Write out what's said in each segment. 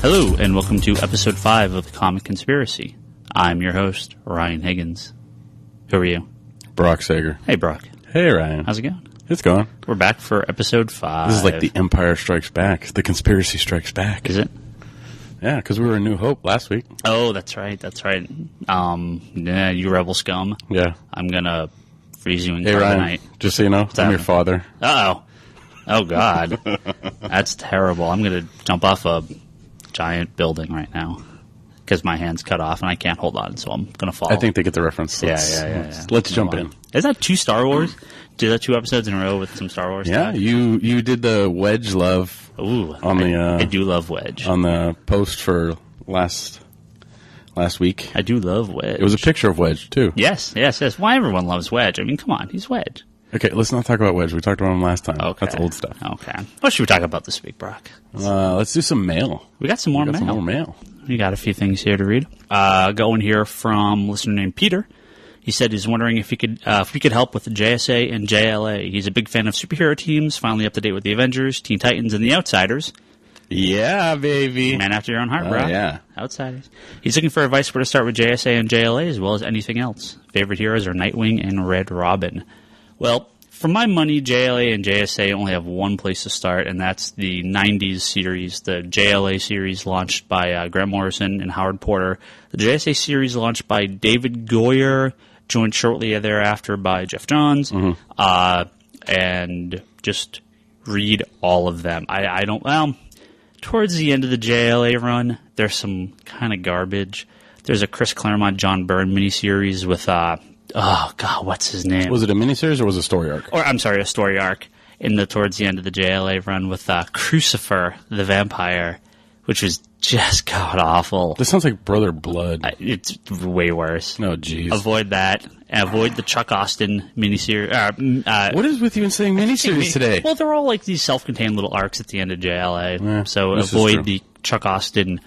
Hello, and welcome to episode 5 of The Comic Conspiracy. I'm your host, Ryan Higgins. Who are you? Brock Sager. Hey, Brock. Hey, Ryan. How's it going? It's going. We're back for episode 5. This is like the Empire Strikes Back. The Conspiracy Strikes Back. Is it? Yeah, because we were in New Hope last week. Oh, that's right. Yeah, you rebel scum. Yeah. I'm gonna freeze you in Hey, carbonite. Ryan, just so you know, I'm your father. Uh-oh. Oh, God. That's terrible. I'm gonna jump off a giant building right now because my hand's cut off and I can't hold on, so I'm gonna fall. I think they get the reference. Let's jump in. Is that 2 Star Wars? Did that 2 episodes in a row with some Star Wars Yeah, stuff? you did the Wedge love. Ooh, I do love Wedge. On the post for last week. I do love Wedge. It was a picture of Wedge, too. Yes. Why everyone loves Wedge? I mean, come on, he's Wedge. Okay, let's not talk about Wedge. We talked about him last time. Okay. That's old stuff. Okay. What should we talk about this week, Brock? Let's do some mail. We got some more mail. We got a few things here to read. Going here from a listener named Peter. He said he's wondering if we could help with the JSA and JLA. He's a big fan of superhero teams, finally up to date with the Avengers, Teen Titans, and the Outsiders. Yeah, baby. Man after your own heart, bro. Yeah. Outsiders. He's looking for advice where to start with JSA and JLA as well as anything else. Favorite heroes are Nightwing and Red Robin. Well, for my money, JLA and JSA only have one place to start, and that's the 90s series. The JLA series launched by Grant Morrison and Howard Porter. The JSA series launched by David Goyer, joined shortly thereafter by Jeff Johns. And just read all of them. Towards the end of the JLA run, there's some kind of garbage. There's a Chris Claremont, John Byrne miniseries with, what's his name? Was it a miniseries or was it a story arc? A story arc towards the end of the JLA run with Crucifer, the vampire, which was just god-awful. This sounds like Brother Blood. It's way worse. Oh, jeez. Avoid that. Avoid the Chuck Austin miniseries. What is with you in saying miniseries today? Well, they're all like these self-contained little arcs at the end of JLA. Yeah, so avoid the Chuck Austin,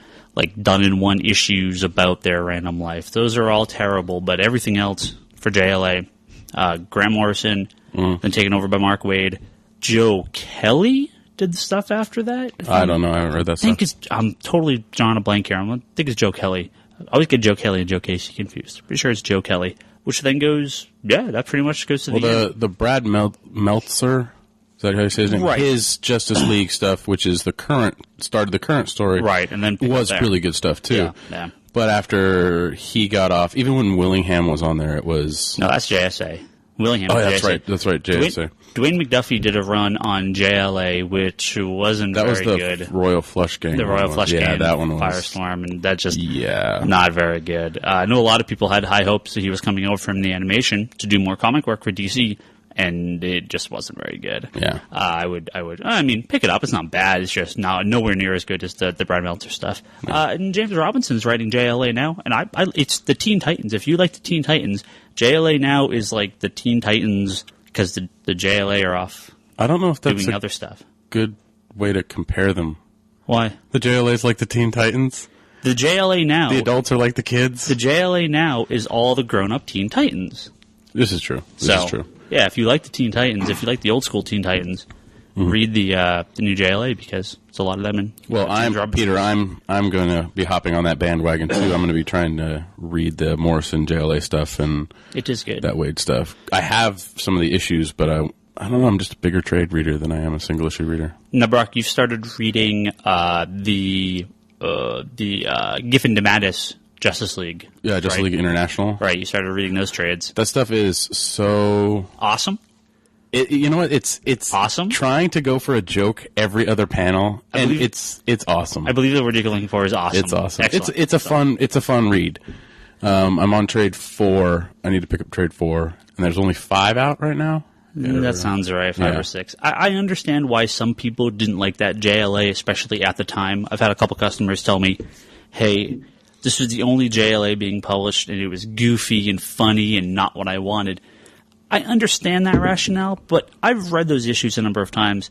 done-in-one issues about their random life. Those are all terrible, but everything else for JLA, Grant Morrison, then taken over by Mark Waid. Joe Kelly did the stuff after that? I don't know. I haven't read that stuff. I'm totally drawing a blank here. I think it's Joe Kelly. I always get Joe Kelly and Joe Casey confused. Pretty sure it's Joe Kelly, which then goes, that pretty much goes to the end. The Brad Meltzer, is that how you say his name? Right. His Justice League stuff, which is the current story. Right, and then was really good stuff, too. Yeah. But after he got off, even when Willingham was on there, it was... No, that's JSA. Willingham. Oh, that's right. That's right, JSA. Dwayne McDuffie did a run on JLA, which wasn't very good. That was the Royal Flush Gang. The Royal Flush Gang. Yeah, that one was... Firestorm, and that just... Not very good. I know a lot of people had high hopes that he was coming over from the animation to do more comic work for DC, and it just wasn't very good. Yeah. I mean, pick it up. It's not bad. It's just nowhere near as good as the Brad Meltzer stuff. Yeah. And James Robinson's writing JLA now, and it's the Teen Titans. If you like the Teen Titans, JLA now is like the Teen Titans because the JLA are off. I don't know if that's doing other stuff. Good way to compare them. Why? The JLA is like the Teen Titans. The JLA now. The adults are like the kids. The JLA now is all the grown-up Teen Titans. This is true. This is true. Yeah, if you like the Teen Titans, if you like the old school Teen Titans, read the new JLA because it's a lot of them. And I'm going to be hopping on that bandwagon too. I'm going to be trying to read the Morrison JLA stuff and it is good. That Wade stuff. I have some of the issues, but I don't know. I'm just a bigger trade reader than I am a single issue reader. Now, Brock, you've started reading the Giffen DeMatteis Justice League. Yeah, Justice League International. Right, you started reading those trades. That stuff is so... awesome. You know what? It's awesome. Trying to go for a joke every other panel, and it's awesome. I believe the word you're looking for is awesome. It's awesome. Excellent. It's a fun read. I'm on trade 4. I need to pick up trade 4, and there's only 5 out right now. That sounds right, 5 or 6. I understand why some people didn't like that JLA, especially at the time. I've had a couple customers tell me, hey, this was the only JLA being published, and it was goofy and funny and not what I wanted. I understand that rationale, but I've read those issues a number of times.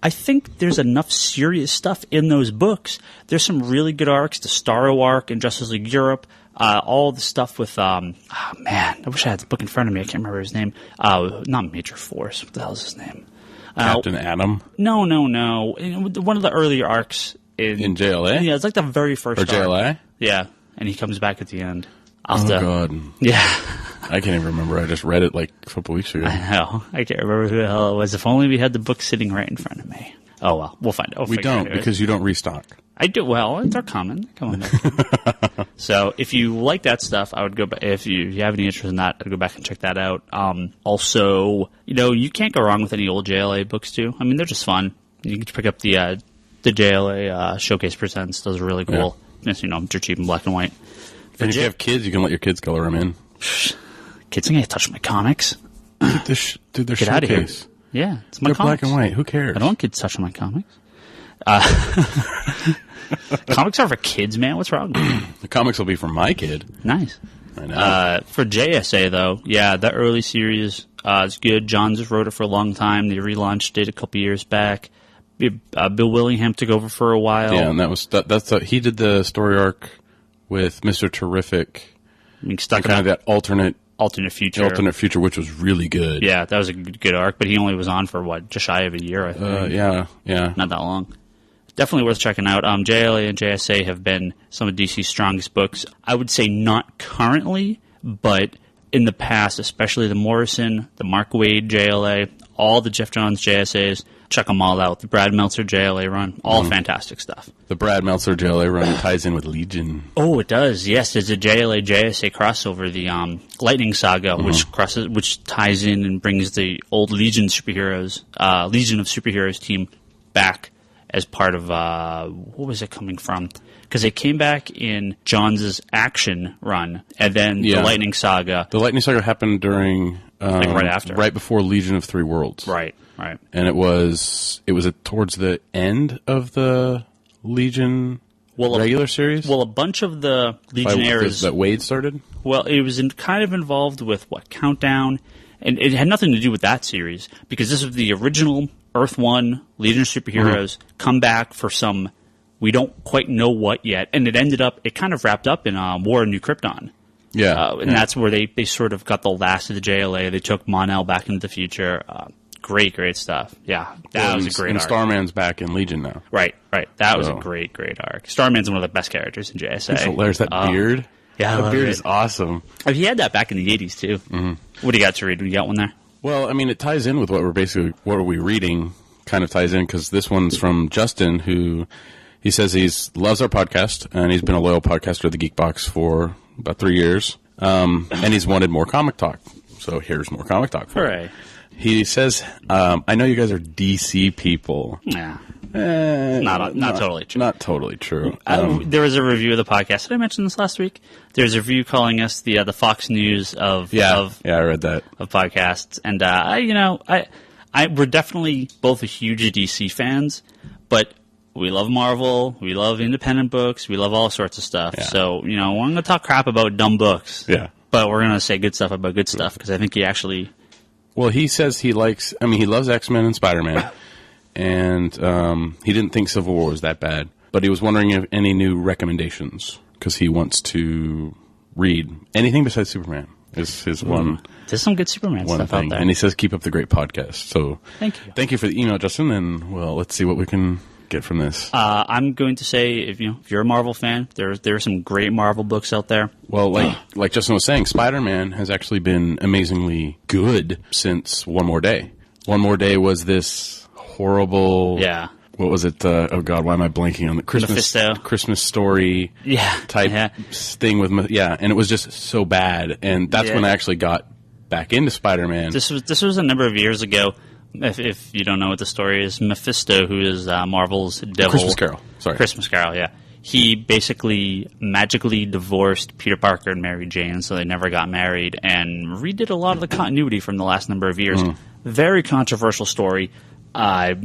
I think there's enough serious stuff in those books. There's some really good arcs, the Starro arc in Justice League Europe, all the stuff with, I wish I had the book in front of me. I can't remember his name. Not Major Force. What the hell is his name? Captain Atom? No. One of the earlier arcs In JLA? Yeah, it's like the very first Or JLA? arc. Yeah, and he comes back at the end. God. Yeah. I can't even remember. I just read it like a couple weeks ago. I know. I can't remember who the hell it was. If only we had the book sitting right in front of me. Oh, well. We'll find out. We don't, because you don't restock. I do. Well, they're common. Come on. So if you like that stuff, I would go back. If you have any interest in that, I'd go back and check that out. Also, you can't go wrong with any old JLA books, too. I mean, they're just fun. You can pick up the JLA Showcase Presents. Those are really cool. Yeah. They're cheap in black and white. And if you have kids, you can let your kids color them in. Kids ain't gonna touch my comics. Dude, they're Get out of here. Showcase. Yeah, it's my They're comics. black and white. Who cares? I don't want kids touching my comics. Comics are for kids, man. What's wrong with you? The comics will be for my kid. Nice. I know. For JSA, though, yeah, that early series is good. John just wrote it for a long time. They relaunched it a couple years back. Bill Willingham took over for a while. Yeah, and he did the story arc with Mr. Terrific. Stuck kind of that alternate future, which was really good. Yeah, that was a good arc, but he only was on for just shy of a year, I think. Yeah. Not that long. Definitely worth checking out. JLA and JSA have been some of DC's strongest books. I would say not currently, but in the past, especially the Morrison, the Mark Waid JLA, all the Jeff Johns JSAs. Check them all out. The Brad Meltzer JLA run. All fantastic stuff. The Brad Meltzer JLA run ties in with Legion. Oh, it does. Yes, there's a JLA JSA crossover, the Lightning Saga, which ties in and brings the old Legion of Superheroes team back as part of, what was it coming from? Because it came back in Johns' Action run, and then the Lightning Saga. The Lightning Saga happened during... right after. Right before Legion of Three Worlds. Right. And it was towards the end of the Legion regular series? Well, a bunch of the Legionnaires... That Wade started? Well, it was kind of involved with, Countdown, and it had nothing to do with that series, because this was the original Earth 1 Legion of Superheroes come back for some... We don't quite know what yet, and it kind of wrapped up in War of New Krypton. Yeah. And that's where they sort of got the last of the JLA. They took Mon-El back into the future. Great stuff. Yeah, that was a great arc. And Starman's back in Legion now. Right. That was a great arc. Starman's one of the best characters in JSA. There's that beard. Yeah, that beard is awesome. He had that back in the 80s, too. Mm-hmm. What do you got to read? You got one there? Well, I mean, it ties in with what are we reading kind of ties in, because this one's from Justin, who he says he loves our podcast, and he's been a loyal podcaster of the Geek Box for about 3 years, and he's wanted more comic talk. So here's more comic talk for Hooray. He says, I know you guys are DC people. Yeah. Not totally true. Not totally true. There was a review of the podcast. Did I mention this last week? There's a review calling us the Fox News of I read that of podcasts, and we're definitely both huge DC fans, but we love Marvel, we love independent books, we love all sorts of stuff. Yeah. So we're going to talk crap about dumb books. Yeah, but we're going to say good stuff about good stuff, because I think he actually. Well, he says he loves X-Men and Spider-Man, and he didn't think Civil War was that bad. But he was wondering if any new recommendations, because he wants to read anything besides Superman. Is his one. There's some good Superman stuff out there. And he says, keep up the great podcast. So thank you for the email, Justin, and let's see what we can get from this. I'm going to say, if you're a Marvel fan, there are some great Marvel books out there. Well, like Justin was saying, Spider-Man has actually been amazingly good since One More Day. One More Day was this horrible... Yeah. What was it? Oh, God, why am I blanking on the Christmas story type thing with... Yeah, and it was just so bad. And that's when I actually got back into Spider-Man. This was a number of years ago. If you don't know what the story is, Mephisto, who is Marvel's devil... Christmas Carol. Sorry. Christmas Carol, yeah. He basically magically divorced Peter Parker and Mary Jane, so they never got married, and redid a lot of the continuity from the last number of years. Very controversial story. There have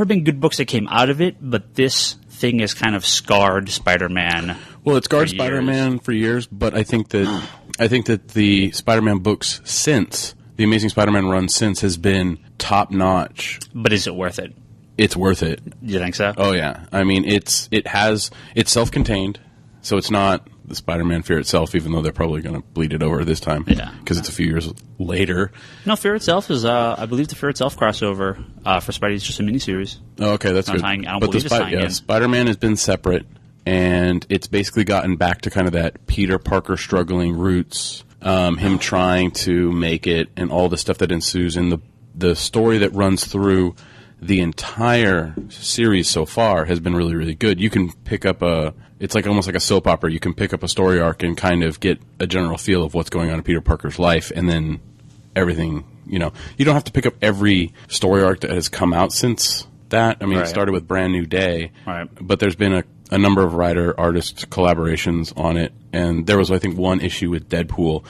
been good books that came out of it, but this thing has kind of scarred Spider-Man. Well, it scarred Spider-Man for years, but I think that the Spider-Man books since... The Amazing Spider-Man run since has been top-notch. But is it worth it? It's worth it. You think so? Oh, yeah. I mean, it's self-contained, so it's not the Spider-Man Fear Itself, even though they're probably going to bleed it over this time. Yeah. Because it's a few years later. No, Fear Itself is, I believe the Fear Itself crossover for Spidey is just a miniseries. Oh, okay, that's good. I don't believe it's tying in. Spider-Man has been separate, and it's basically gotten back to kind of that Peter Parker struggling roots, him trying to make it, and all the stuff that ensues in the story that runs through the entire series so far has been really, really good. You can pick up it's like almost like a soap opera. You can pick up a story arc and kind of get a general feel of what's going on in Peter Parker's life, and then everything, you don't have to pick up every story arc that has come out since that. I mean, It started with Brand New Day, but there's been a number of writer-artist collaborations on it, and there was, I think, one issue with Deadpool,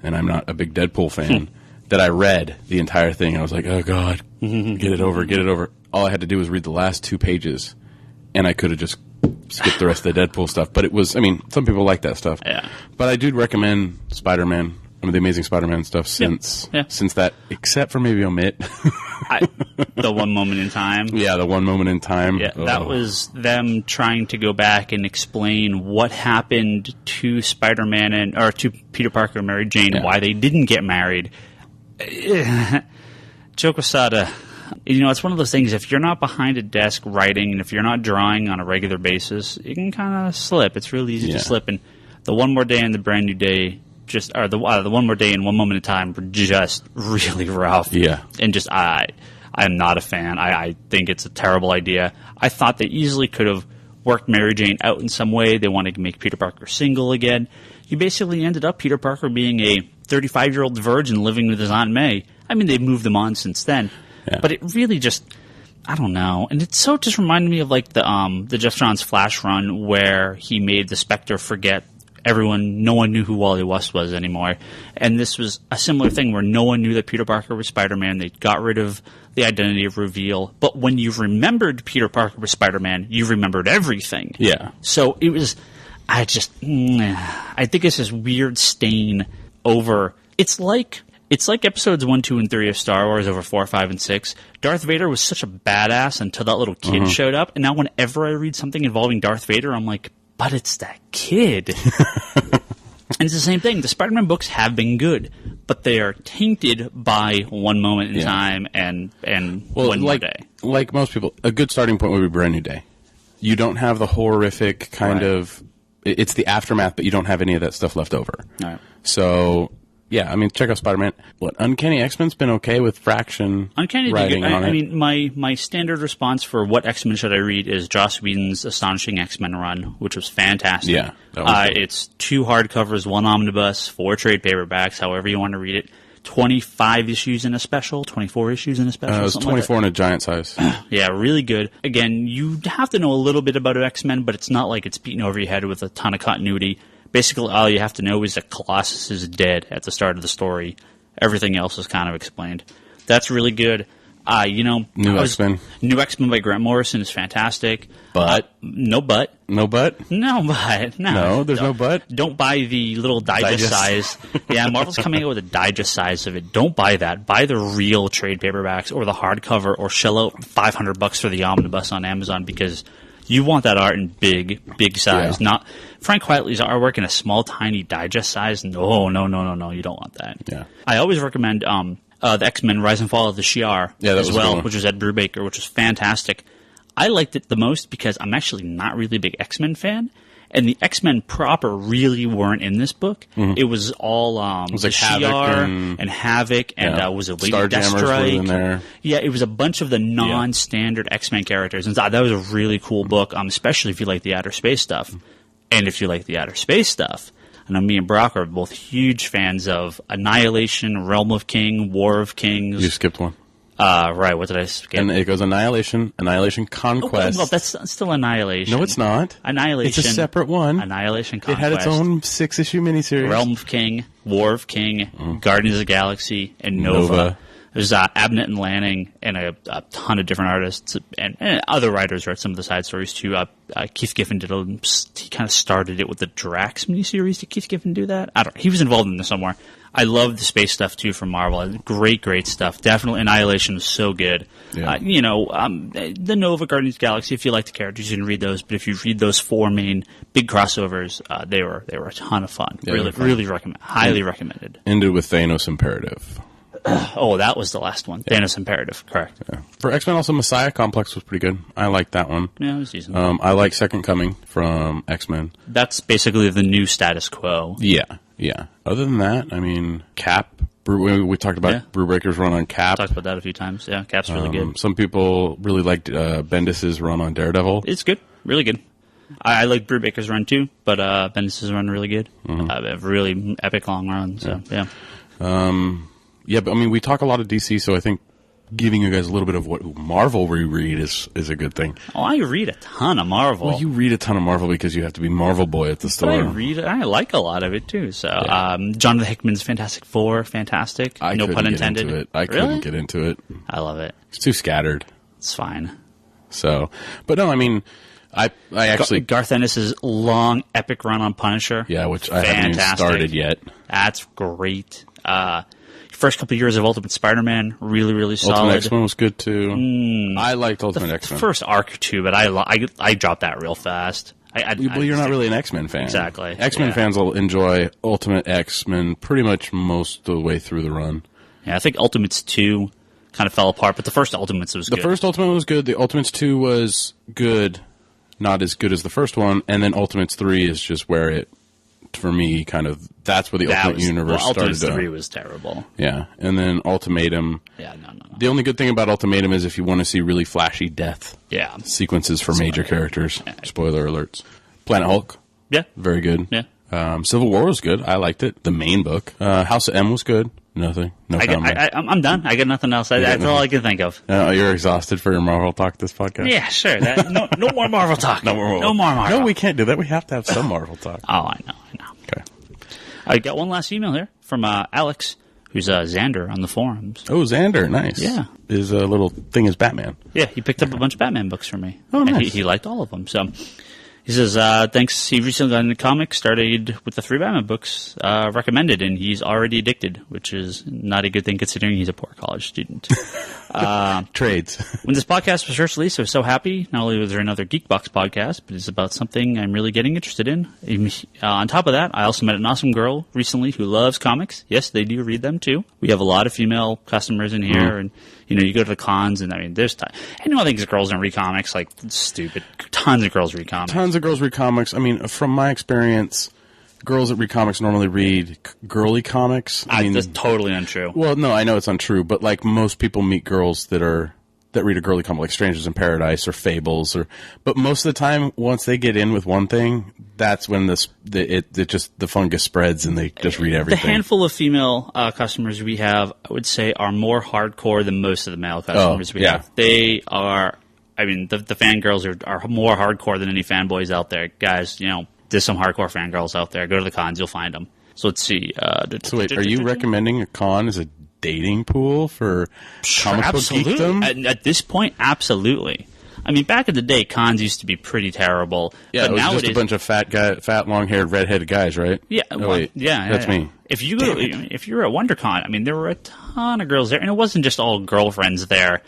and I'm not a big Deadpool fan, that I read the entire thing, and I was like, oh, God, get it over. All I had to do was read the last 2 pages, and I could have just skipped the rest of the Deadpool stuff. But it was, some people like that stuff. Yeah. But I do recommend Spider-Man, the Amazing Spider-Man stuff since that, except for maybe Omit. The One Moment in Time. Yeah, the One Moment in Time. Yeah, that was them trying to go back and explain what happened to Spider-Man or to Peter Parker and Mary Jane, why they didn't get married. Joe Quesada, it's one of those things, if you're not behind a desk writing and if you're not drawing on a regular basis, it can kind of slip. It's really easy to slip. And the One More Day and the Brand New Day, the One More Day and One Moment in Time were just really rough. Yeah. And just, I'm not a fan. I think it's a terrible idea. I thought they easily could have worked Mary Jane out in some way. They wanted to make Peter Parker single again. You basically ended up Peter Parker being a 35-year-old virgin living with his Aunt May. They've moved them on since then. Yeah. But it really just, I don't know. And it so just reminded me of like the Jeff Johns Flash run where he made the Spectre forget no one knew who Wally West was anymore. And this was a similar thing where no one knew that Peter Parker was Spider-Man. They got rid of the identity of reveal. But when you remembered Peter Parker was Spider-Man, you remembered everything. Yeah. So it was, I think it's this weird stain over, it's like episodes 1, 2, and 3 of Star Wars over 4, 5, and 6. Darth Vader was such a badass until that little kid showed up. And now whenever I read something involving Darth Vader, I'm like, but it's that kid. And it's the same thing. The Spider-Man books have been good, but they are tainted by One Moment in Time and One More Day. Like most people, a good starting point would be Brand New Day. You don't have the horrific kind of... It's the aftermath, but you don't have any of that stuff left over. All right. So... Yeah, check out Spider-Man. Uncanny X-Men's been okay with Fraction writing on it. My standard response for what X-Men should I read is Joss Whedon's Astonishing X-Men run, which was fantastic. Yeah. That was good. It's 2 hardcovers, 1 omnibus, 4 trade paperbacks, however you want to read it. 25 issues in a special, 24 issues in a special. It was 24 in a giant size. Yeah, really good. Again, you have to know a little bit about X-Men, but it's not like it's beaten over your head with a ton of continuity. Basically, all you have to know is that Colossus is dead at the start of the story. Everything else is kind of explained. That's really good. New X-Men. New X-Men by Grant Morrison is fantastic. But? No but. No but? No but. No, there's no but? Don't buy the little digest size. Yeah, Marvel's coming out with a digest size of it. Don't buy that. Buy the real trade paperbacks or the hardcover or shell out $500 for the omnibus on Amazon because... You want that art in big size, not Frank Quitely's artwork in a small, tiny digest size. No, you don't want that. Yeah. I always recommend the X-Men Rise and Fall of the Shi'ar as well, which was Ed Brubaker, which was fantastic. I liked it the most because I'm actually not really a big X-Men fan, and the X-Men proper really weren't in this book. Mm-hmm. It was all it was the like Shi'ar and Havoc, and was it Lady Deathstrike? In there. Yeah, it was a bunch of the non-standard X-Men characters, and that was a really cool book, especially if you like the outer space stuff. And if you like the outer space stuff, I know me and Brock are both huge fans of Annihilation, Realm of King, War of Kings. You skipped one. Right, what did I skip? And it goes Annihilation Conquest. Well, that's still Annihilation. No, it's not. Annihilation. It's a separate one. Annihilation Conquest. It had its own 6-issue miniseries. Realm of King, War of King, Guardians of the Galaxy, and Nova. There's Abnett and Lanning and a ton of different artists and other writers wrote some of the side stories too. Keith Giffen he kind of started it with the Drax miniseries. Did Keith Giffen do that? I don't know. He was involved in this somewhere. I love the space stuff too from Marvel. Great stuff. Definitely Annihilation was so good. Yeah. The Nova Guardians of the Galaxy, if you like the characters, you can read those. But if you read those 4 main big crossovers, they were a ton of fun. Yeah, really recommend. Highly recommended. Ended with Thanos Imperative. Oh, that was the last one. Yeah. Thanos Imperative, correct. Yeah. For X-Men, also Messiah Complex was pretty good. I liked that one. Yeah, it was decent. I like Second Coming from X-Men. That's basically the new status quo. Yeah. Other than that, I mean, Cap. We talked about Brubaker's run on Cap. Talked about that a few times. Yeah, Cap's really good. Some people really liked Bendis's run on Daredevil. It's good. Really good. I like Brubaker's run too, but Bendis's run really good. A really epic long run. So, yeah. Yeah, but I mean, we talk a lot of DC, so I think giving you guys a little bit of what Marvel we read is a good thing. Oh, I read a ton of Marvel. Well, you read a ton of Marvel because you have to be Marvel boy at the store. But I like a lot of it too. So, Jonathan Hickman's Fantastic Four, fantastic. No pun intended. I couldn't get into it. I love it. It's too scattered. It's fine. So, but no, I mean, I actually Garth Ennis's long epic run on Punisher. Yeah, which I haven't even started yet. That's great. First couple of years of Ultimate Spider-Man, really solid. Ultimate X-Men was good too. I liked Ultimate X-Men. First arc or two, but I dropped that real fast. Well, you're not really an X-Men fan. Exactly. X-Men fans will enjoy Ultimate X-Men pretty much most of the way through the run. Yeah, I think Ultimates 2 kind of fell apart, but the first Ultimates was good. The first Ultimate was good. The Ultimates 2 was good, not as good as the first one, and then Ultimates 3 is just where it, for me, kind of, that's where the Ultimate Universe started. Ultimates 3 was terrible. Yeah, and then Ultimatum. Yeah, no. The only good thing about Ultimatum is if you want to see really flashy death sequences for major characters. Yeah. Spoiler alerts. Planet Hulk. Yeah. Very good. Yeah. Civil War was good. I liked it. The main book. House of M was good. Nothing. No comment. I'm done. I got nothing else. That's all I can think of. You're exhausted for your Marvel talk this podcast? Yeah, sure. No more Marvel talk. No more Marvel. No, we can't do that. We have to have some Marvel talk. Oh, I know. Okay. I got one last email here from Alex, who's Xander on the forums. Oh, Xander. Nice. Yeah. His little thing is Batman. Yeah, he picked up a bunch of Batman books from me. Oh, nice. And he liked all of them, so... He says, thanks, he recently got into comics, started with the 3 Batman books recommended, and he's already addicted, which is not a good thing considering he's a poor college student. Trades. When this podcast was first released, I was so happy. Not only was there another Geekbox podcast, but it's about something I'm really getting interested in. On top of that, I also met an awesome girl recently who loves comics. Yes, they do read them too. We have a lot of female customers in here, and you go to the cons, and I mean, there's anyone thinks girls don't read comics, like, it's stupid. Tons of girls read comics. Tons of girls read comics. I mean, from my experience, girls that read comics normally read girly comics. That's totally untrue. Well, no, I know it's untrue, but like most people meet girls that read a girly comic, like Strangers in Paradise or Fables, but most of the time, once they get in with one thing, that's when the fungus spreads and they just read everything. The handful of female customers we have, I would say, are more hardcore than most of the male customers we have. They are. I mean, the fangirls are more hardcore than any fanboys out there. Guys, there's some hardcore fangirls out there. Go to the cons, you'll find them. So let's see. So wait, are you recommending a con as a dating pool for comic book geekdom? At this point, absolutely. I mean, back in the day, cons used to be pretty terrible. Yeah, but it was nowadays, just a bunch of fat, long-haired, redheaded guys, right? Yeah. That's me. If you were at WonderCon, I mean, there were a ton of girls there, and it wasn't just all girlfriends there.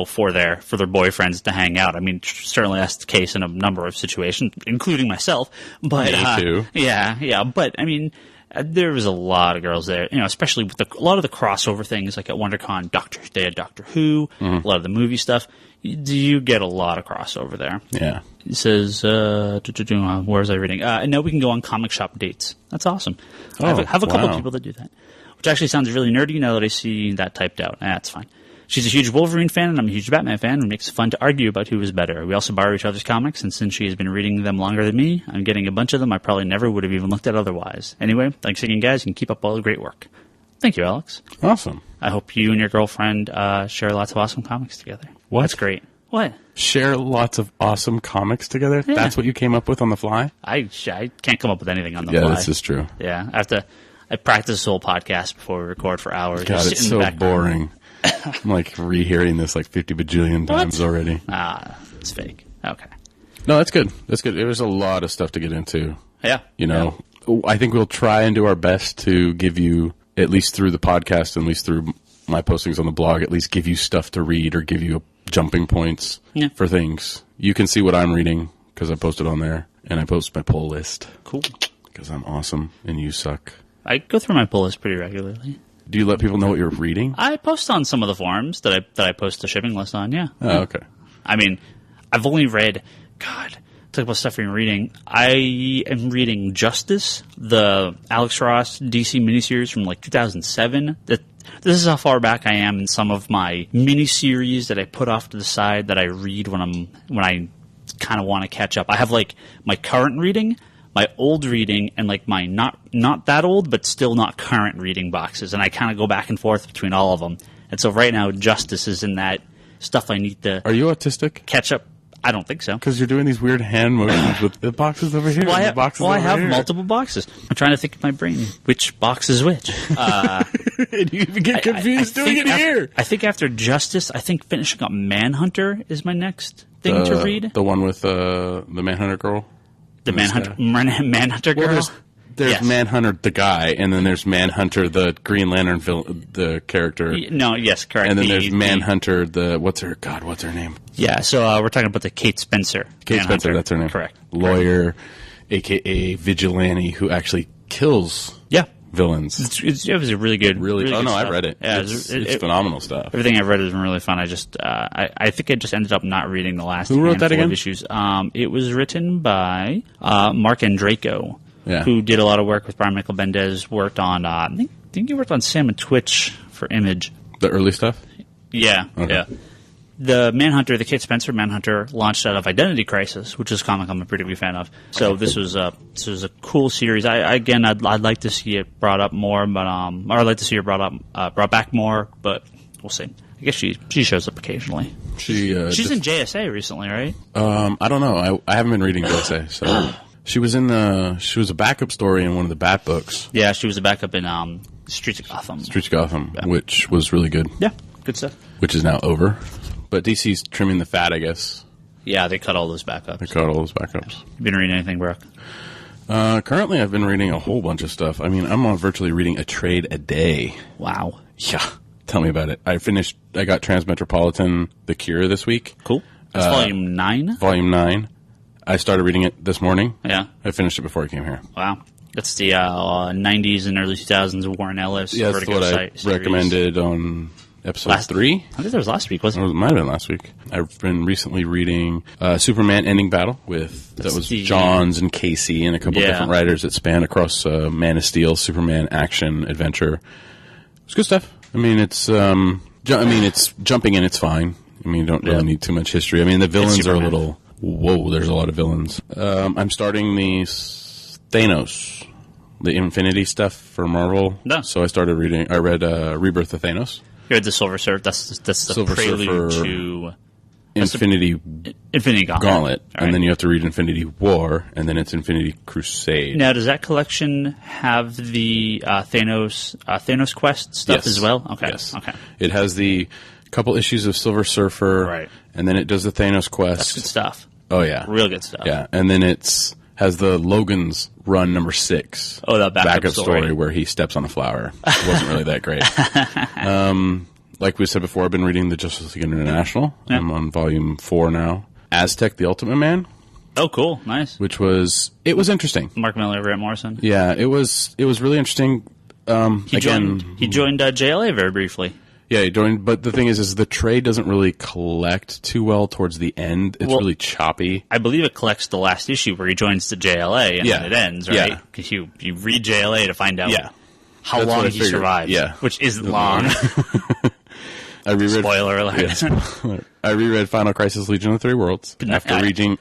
For their boyfriends to hang out. I mean, certainly that's the case in a number of situations, including myself. But me too. Yeah. But I mean, there was a lot of girls there. Especially with a lot of the crossover things, like at WonderCon, they had Doctor Who, a lot of the movie stuff. You get a lot of crossover there. Yeah. It says, where was I reading? And now we can go on comic shop dates. That's awesome. I have a couple of people that do that, which actually sounds really nerdy now that I see that typed out. That's fine. She's a huge Wolverine fan, and I'm a huge Batman fan, and it makes it fun to argue about who is better. We also borrow each other's comics, and since she has been reading them longer than me, I'm getting a bunch of them I probably never would have even looked at otherwise. Anyway, thanks again, guys, and keep up all the great work. Thank you, Alex. Awesome. I hope you and your girlfriend share lots of awesome comics together. What? That's great. What? Share lots of awesome comics together? Yeah. That's what you came up with on the fly? I can't come up with anything on the fly. Yeah, this is true. Yeah, I practice this whole podcast before we record for hours. God, it's so boring. I'm like rehearing this like 50 bajillion times already. It's fake. Okay. No, that's good. That's good. There's a lot of stuff to get into. Yeah. You know, I think we'll try and do our best to give you, at least through the podcast, at least through my postings on the blog, at least give you stuff to read or give you jumping points for things. You can see what I'm reading because I posted on there, and I post my pull list. Cool. Because I'm awesome and you suck. I go through my pull list pretty regularly. Do you let people know what you're reading? I post on some of the forums that I post the shipping list on, yeah. Oh, okay. I mean, I've only read, talk about stuff you're reading. I am reading Justice, the Alex Ross DC miniseries from like 2007. This is how far back I am in some of my miniseries that I put off to the side that I read when I kind of want to catch up. I have like my current reading, my old reading, and like my not that old but still not current reading boxes, and I kind of go back and forth between all of them. And so right now, Justice is in that stuff I need to. Are you autistic? Catch up. I don't think so. Because you're doing these weird hand motions with the boxes over here. I have multiple boxes. I'm trying to think in my brain which box is which. And you even get confused doing it here. I think after Justice, I think finishing up Manhunter is my next thing to read. The one with the Manhunter girl? The Manhunter girl? Well, there's Manhunter the guy, and then there's Manhunter the Green Lantern the character. No, yes, correct. And then there's Manhunter the what's her name? Yeah, so we're talking about the Kate Spencer. Kate Spencer, that's her name. Correct. Lawyer, a.k.a. vigilante who actually kills villains. It was a really good. Really good I stuff. read it. Yeah, it's phenomenal stuff. Everything I've read has been really fun. I just, I think I just ended up not reading the last. Who wrote that again? Of issues. It was written by Mark Andreyko, who did a lot of work with Brian Michael Bendis. Worked on, I think he worked on Sam and Twitch for Image. The early stuff. Yeah, okay. Yeah. The Manhunter, the Kate Spencer Manhunter, launched out of Identity Crisis, which is a comic I'm a pretty big fan of. So this was a cool series. I'd like to see it brought up more, but or I'd like to see her brought back more. But we'll see. I guess she shows up occasionally. She's in JSA recently, right? I don't know. I haven't been reading JSA, so she was a backup story in one of the Bat books. Yeah, she was a backup in Streets of Gotham. Which was really good. Yeah, good stuff. Which is now over. But DC's trimming the fat, I guess. Yeah, they cut all those backups. You been reading anything, Brooke? Currently, I've been reading a whole bunch of stuff. I mean, I'm virtually reading a trade a day. Wow. Yeah. Tell me about it. I got Transmetropolitan The Cure this week. Cool. That's volume 9? Volume 9. I started reading it this morning. Yeah. I finished it before I came here. Wow. That's the 90s and early 2000s Warren Ellis. Yeah, that's what I recommended on episode 3. I think that was last week, wasn't it? It might have been last week. I've been recently reading Superman Ending Battle that was Johns and Casey and a couple different writers that span across Man of Steel, Superman, action, adventure. It's good stuff. I mean, it's jumping in. It's fine. I mean, you don't really need too much history. I mean, the villains are a little. Whoa, there's a lot of villains. I'm starting the Thanos, the Infinity stuff for Marvel. No. So I read Rebirth of Thanos. You read the Silver Surfer. That's the Silver prelude Surfer, to Infinity Gauntlet. Right. And then you have to read Infinity War, and then it's Infinity Crusade. Now, does that collection have the Thanos Quest stuff as well? Okay. Yes. Okay. It has the couple issues of Silver Surfer, right, and then it does the Thanos Quest. That's good stuff. Oh, yeah. Real good stuff. Yeah, and then has the Logan's run number 6. Oh, that backup story where he steps on a flower. It wasn't really that great. Like we said before, I've been reading the Justice League International. Yeah. I'm on volume 4 now. Aztec, the Ultimate Man. Oh, cool. Nice. Which was interesting. Mark Miller, Grant Morrison. Yeah, it was really interesting. He joined JLA very briefly. Yeah, he joined, but the thing is the trade doesn't really collect too well towards the end. It's really choppy. I believe it collects the last issue where he joins the JLA and then it ends, right? Yeah. Because you read JLA to find out how long he survived, which isn't long. I reread. Spoiler alert. Yeah, I reread Final Crisis: Legion of the Three Worlds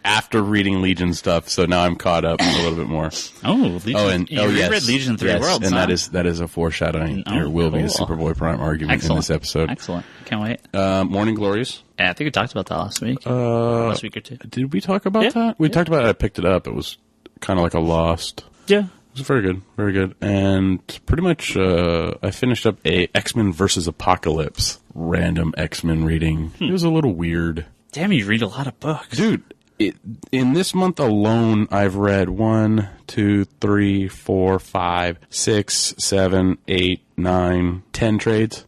after reading Legion stuff, so now I'm caught up a little bit more. Oh, Legion. You reread Legion of the Three Worlds, and that is a foreshadowing. There will be a Superboy-Prime argument in this episode. Excellent. Can't wait. Morning Glories. Yeah, I think we talked about that last week. Last week or two. Did we talk about that? We talked about it. I picked it up. It was kind of like a Lost. Yeah. It was very good, very good. And pretty much I finished up a X-Men vs. Apocalypse random X-Men reading. It was a little weird. Damn, you read a lot of books. Dude, in this month alone, I've read 1, 2, 3, 4, 5, 6, 7, 8, 9, 10 trades.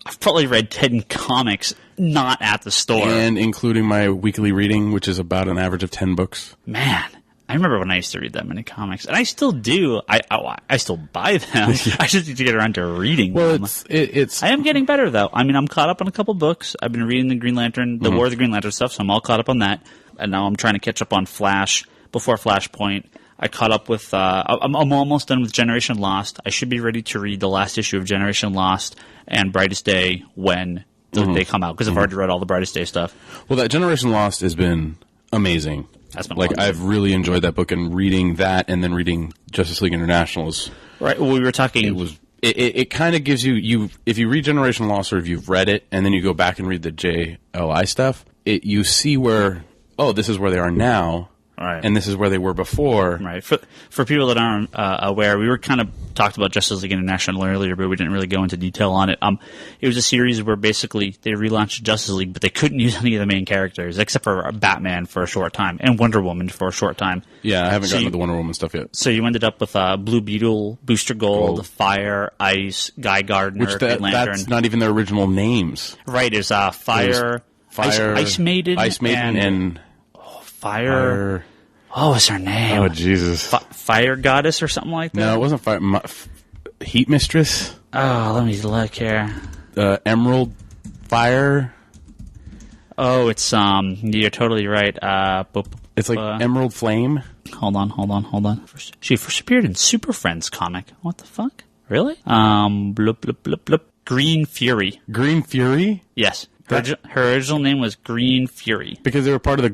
I've probably read 10 comics not at the store. And including my weekly reading, which is about an average of 10 books. Man, I remember when I used to read that many comics. And I still do. I still buy them. Yeah. I just need to get around to reading them. I am getting better, though. I mean, I'm caught up on a couple books. I've been reading the Green Lantern, the War of the Green Lantern stuff, so I'm all caught up on that. And now I'm trying to catch up on Flash before Flashpoint. I caught up with, I'm almost done with Generation Lost. I should be ready to read the last issue of Generation Lost and Brightest Day when they come out, because I've already read all the Brightest Day stuff. Well, that Generation Lost has been amazing. That's been like, I've really enjoyed that book, and reading that and then reading Justice League International is... Right, well, we were talking... It kind of gives you, if you read Generation Lost or if you've read it, and then you go back and read the JLI stuff, you see where, this is where they are now. Right. And this is where they were before. Right. For people that aren't aware, we were kind of talked about Justice League International earlier, but we didn't really go into detail on it. It was a series where basically they relaunched Justice League, but they couldn't use any of the main characters except for Batman for a short time and Wonder Woman for a short time. Yeah, I haven't gotten to the Wonder Woman stuff yet. So you ended up with Blue Beetle, Booster Gold, Fire, Ice, Guy Gardner, Green Lantern. That's not even their original names. Right. It's Fire, Ice Maiden, and Fire. What was her name? Oh, Jesus. Fire Goddess or something like that? No, it wasn't Fire. Heat Mistress? Oh, let me look here. Emerald Fire? Oh, it's, you're totally right. It's like Emerald Flame? Hold on. She first appeared in Super Friends comic. What the fuck? Really? Bloop. Green Fury. Green Fury? Yes. Her original name was Green Fury. Because they were part of the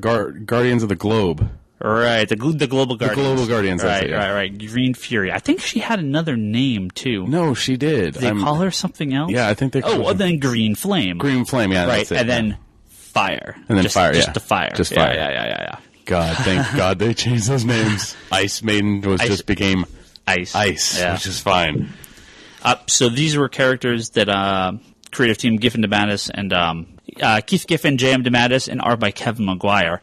Guardians of the Globe. Right, the Global Guardians. The Global Guardians, that's it, yeah. Right. Green Fury. I think she had another name, too. No, she did. Did they call her something else? Yeah, I think they called her. Then Green Flame. Green Flame, yeah, right, that's it. And then Fire. And then Fire, Just the Fire. Just Fire. Yeah. God, thank God they changed those names. Ice Maiden just became Ice, which is fine. So these were characters that creative team Giffen DeMatteis and Keith Giffen, J.M. DeMatteis, and art by Kevin Maguire.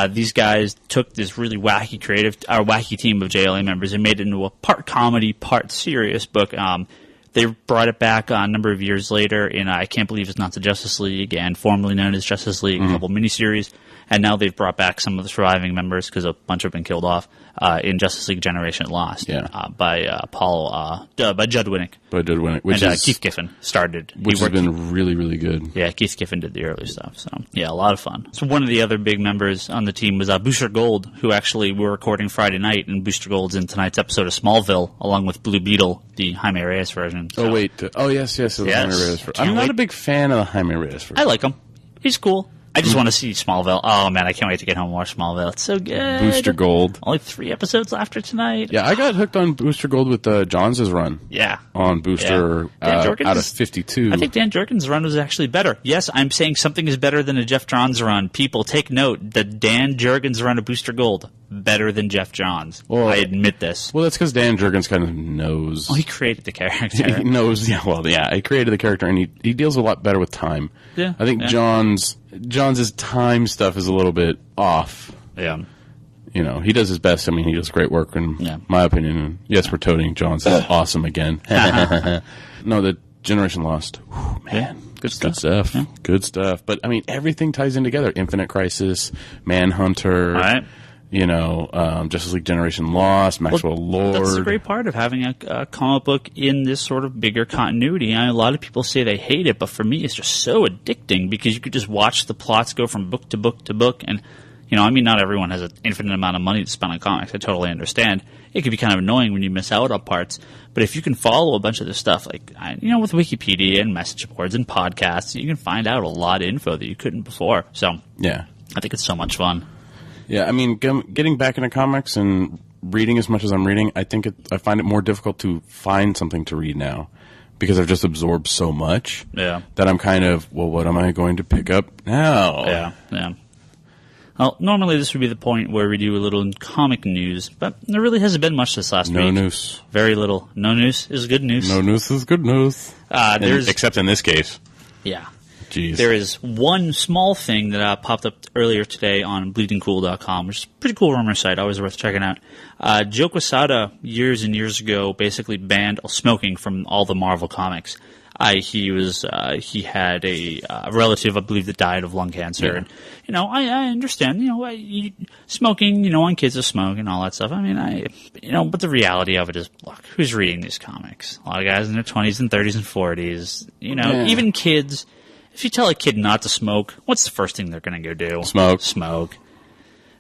These guys took this really wacky team of JLA members and made it into a part comedy, part serious book. They brought it back a number of years later in I Can't Believe It's Not the Justice League, and formerly known as Justice League, a couple miniseries. And now they've brought back some of the surviving members because a bunch have been killed off in Justice League Generation Lost by Judd Winnick. And Keith Giffen started. Which has been really, really good. Yeah, Keith Giffen did the early stuff. So, yeah, a lot of fun. So one of the other big members on the team was Booster Gold, who actually we're recording Friday night, and Booster Gold's in tonight's episode of Smallville, along with Blue Beetle, the Jaime Reyes version. So. Oh, wait. Oh, yes, the Jaime Reyes version. I'm not a big fan of the Jaime Reyes version. I like him. He's cool. I just want to see Smallville. Oh, man, I can't wait to get home and watch Smallville. It's so good. Booster Gold. Only 3 episodes after tonight. Yeah, I got hooked on Booster Gold with Johns' run. Yeah. On Booster out of 52. I think Dan Jurgens' run was actually better. Yes, I'm saying something is better than a Jeff Johns run. People, take note. The Dan Jurgens run of Booster Gold, better than Jeff Johns. Well, I admit this. Well, that's because Dan Jurgens kind of knows. Well, he created the character. He knows, he created the character, and he deals a lot better with time. Yeah. I think Johns' time stuff is a little bit off. Yeah. You know, he does his best. I mean, he does great work, in my opinion. And yes, we're toting Johns is awesome again. No, the Generation Lost. Whew, man. Good stuff. Yeah. Good stuff. But, I mean, everything ties in together. Infinite Crisis, Manhunter. Right. You know, Justice League Generation Lost, Maxwell Lord. That's the great part of having a comic book in this sort of bigger continuity. A lot of people say they hate it, but for me it's just so addicting because you could just watch the plots go from book to book to book. And, not everyone has an infinite amount of money to spend on comics. I totally understand. It can be kind of annoying when you miss out on parts. But if you can follow a bunch of this stuff, like, with Wikipedia and message boards and podcasts, you can find out a lot of info that you couldn't before. So, yeah, I think it's so much fun. Yeah, I mean, getting back into comics and reading as much as I'm reading, I find it more difficult to find something to read now because I've just absorbed so much that I'm kind of, what am I going to pick up now? Yeah. Well, normally this would be the point where we do a little comic news, but there really hasn't been much this last week. No news. Very little. No news is good news. No news is good news. Except in this case. Yeah. Jeez. There is one small thing that popped up earlier today on bleedingcool.com, which is a pretty cool rumor site, always worth checking out. Joe Quesada, years and years ago, basically banned smoking from all the Marvel comics. He had a relative, I believe, that died of lung cancer, and I understand, smoking, on kids of smoke and all that stuff. I mean, but the reality of it is, look, who's reading these comics? A lot of guys in their 20s and 30s and 40s, even kids. If you tell a kid not to smoke, what's the first thing they're going to go do? Smoke.